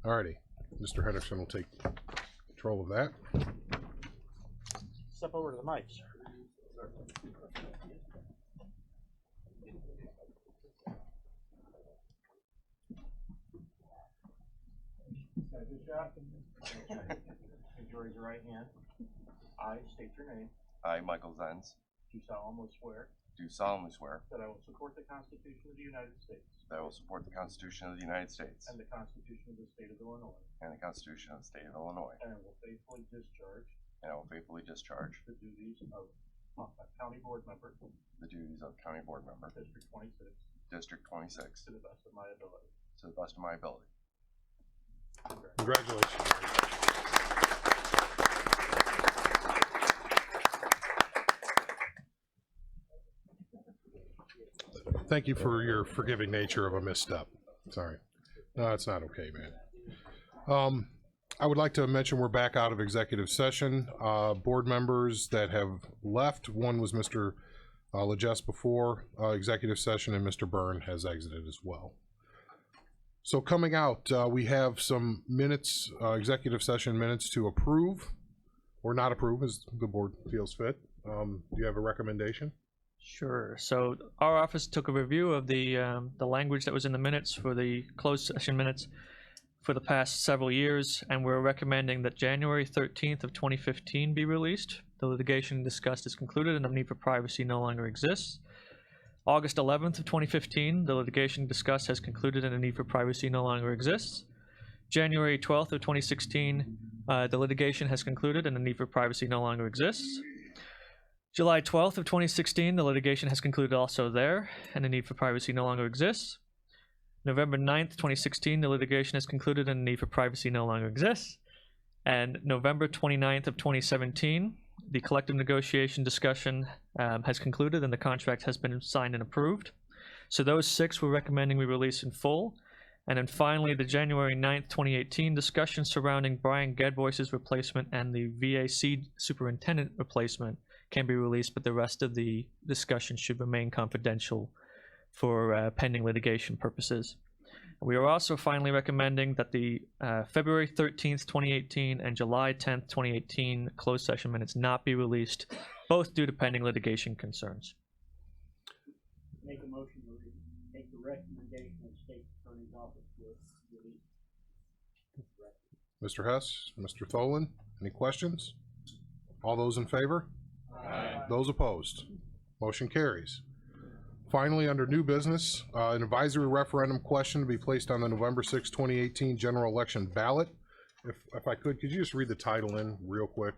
Alrighty, Mr. Henderson will take control of that. Step over to the mic, sir. Raise your right hand. I state your name. I, Michael Zenz, Do solemnly swear that I will support the Constitution of the United States I will support the Constitution of the United States and the Constitution of the State of Illinois, and the Constitution of the State of Illinois, and I will faithfully discharge the duties of County Board Member, County Board Member, District 26, District 26, to the best of my ability. to the best of my ability. Congratulations. Thank you for your forgiving nature of a misstep. Sorry. No, it's not okay, man. I would like to mention we're back out of executive session. Board members that have left, one was Mr. Legesse before executive session, and Mr. Byrne has exited as well. So coming out, we have some minutes, executive session minutes to approve or not approve as the board feels fit. Do you have a recommendation? Sure. So our office took a review of the language that was in the minutes for the closed session minutes for the past several years, and we're recommending that January 13th of 2015 be released. The litigation discussed is concluded and the need for privacy no longer exists. August 11th of 2015, the litigation discussed has concluded and the need for privacy no longer exists. January 12th of 2016, the litigation has concluded and the need for privacy no longer exists. July 12th of 2016, the litigation has concluded also there, and the need for privacy no longer exists. November 9th, 2016, the litigation has concluded and the need for privacy no longer exists. And November 29th of 2017, the collective negotiation discussion has concluded and the contract has been signed and approved. So those six we're recommending we release in full. And then finally, the January 9th, 2018 discussion surrounding Brian Gedvoice's replacement and the VAC superintendent replacement can be released, but the rest of the discussion should remain confidential for pending litigation purposes. We are also finally recommending that the February 13th, 2018 and July 10th, 2018 closed session minutes not be released, both due to pending litigation concerns. Make a motion to make the recommendation of the State Attorney's Office to release. Mr. Hess, Mr. Tholen, any questions? All those in favor? Aye. Those opposed? Motion carries. Finally, under new business, an advisory referendum question to be placed on the November 6, 2018 general election ballot. If I could you just read the title in real quick?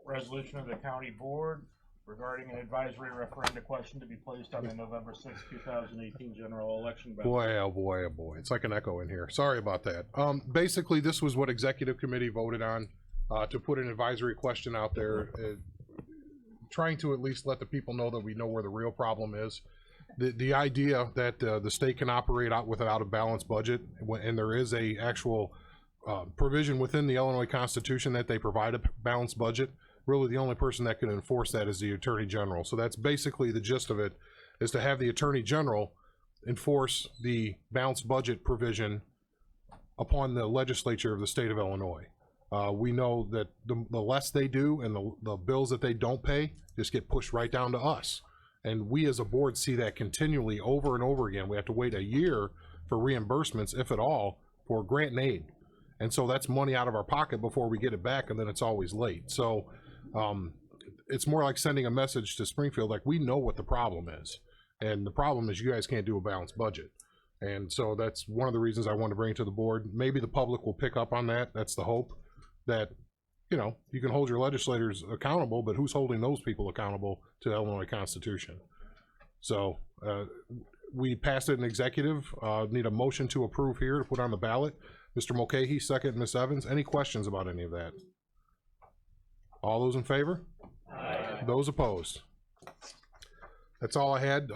Resolution of the County Board regarding an advisory referendum question to be placed on the November 6, 2018 general election ballot. Boy, oh boy, oh boy. It's like an echo in here. Sorry about that. Basically, this was what executive committee voted on, to put an advisory question out there, trying to at least let the people know that we know where the real problem is. The idea that the state can operate out without a balanced budget, and there is a actual provision within the Illinois Constitution that they provide a balanced budget. Really, the only person that can enforce that is the Attorney General. So that's basically the gist of it, is to have the Attorney General enforce the balanced budget provision upon the legislature of the state of Illinois. We know that the less they do and the bills that they don't pay just get pushed right down to us. And we as a board see that continually over and over again. We have to wait a year for reimbursements, if at all, for grant and aid. And so that's money out of our pocket before we get it back, and then it's always late. So it's more like sending a message to Springfield, like, we know what the problem is. And the problem is you guys can't do a balanced budget. And so that's one of the reasons I wanted to bring it to the board. Maybe the public will pick up on that. That's the hope, that, you know, you can hold your legislators accountable, but who's holding those people accountable to the Illinois Constitution? So we passed it in executive. Need a motion to approve here to put on the ballot. Mr. Mulcahy, second. Ms. Evans, any questions about any of that? All those in favor? Aye. Those opposed? That's all I had.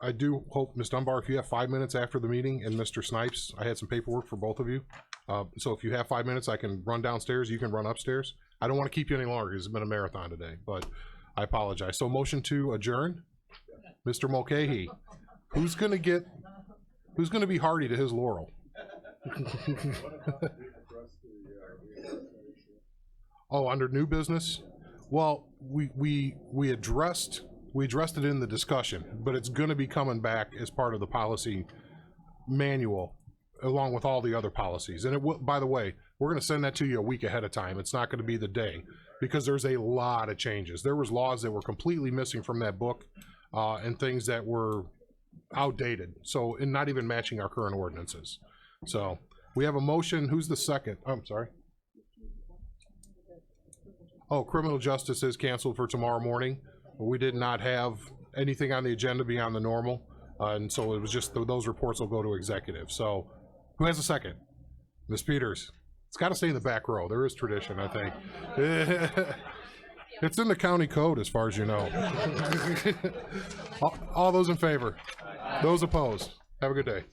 I do hope, Ms. Dunbar, if you have 5 minutes after the meeting, and Mr. Snipes, I had some paperwork for both of you. So if you have 5 minutes, I can run downstairs, you can run upstairs. I don't want to keep you any longer because it's been a marathon today, but I apologize. So motion to adjourn, Mr. Mulcahy. Who's gonna be hardy to his laurel? Oh, under new business? Well, we addressed it in the discussion, but it's gonna be coming back as part of the policy manual, along with all the other policies. And it will, by the way, we're gonna send that to you a week ahead of time. It's not gonna be the day, because there's a lot of changes. There was laws that were completely missing from that book, and things that were outdated, so, and not even matching our current ordinances. So, we have a motion. Who's the second? I'm sorry. Oh, criminal justice is canceled for tomorrow morning. We did not have anything on the agenda beyond the normal, and so it was just those reports will go to executive. So, who has a second? Ms. Peters. It's got to stay in the back row. There is tradition, I think. It's in the county code, as far as you know. All those in favor? Those opposed? Have a good day.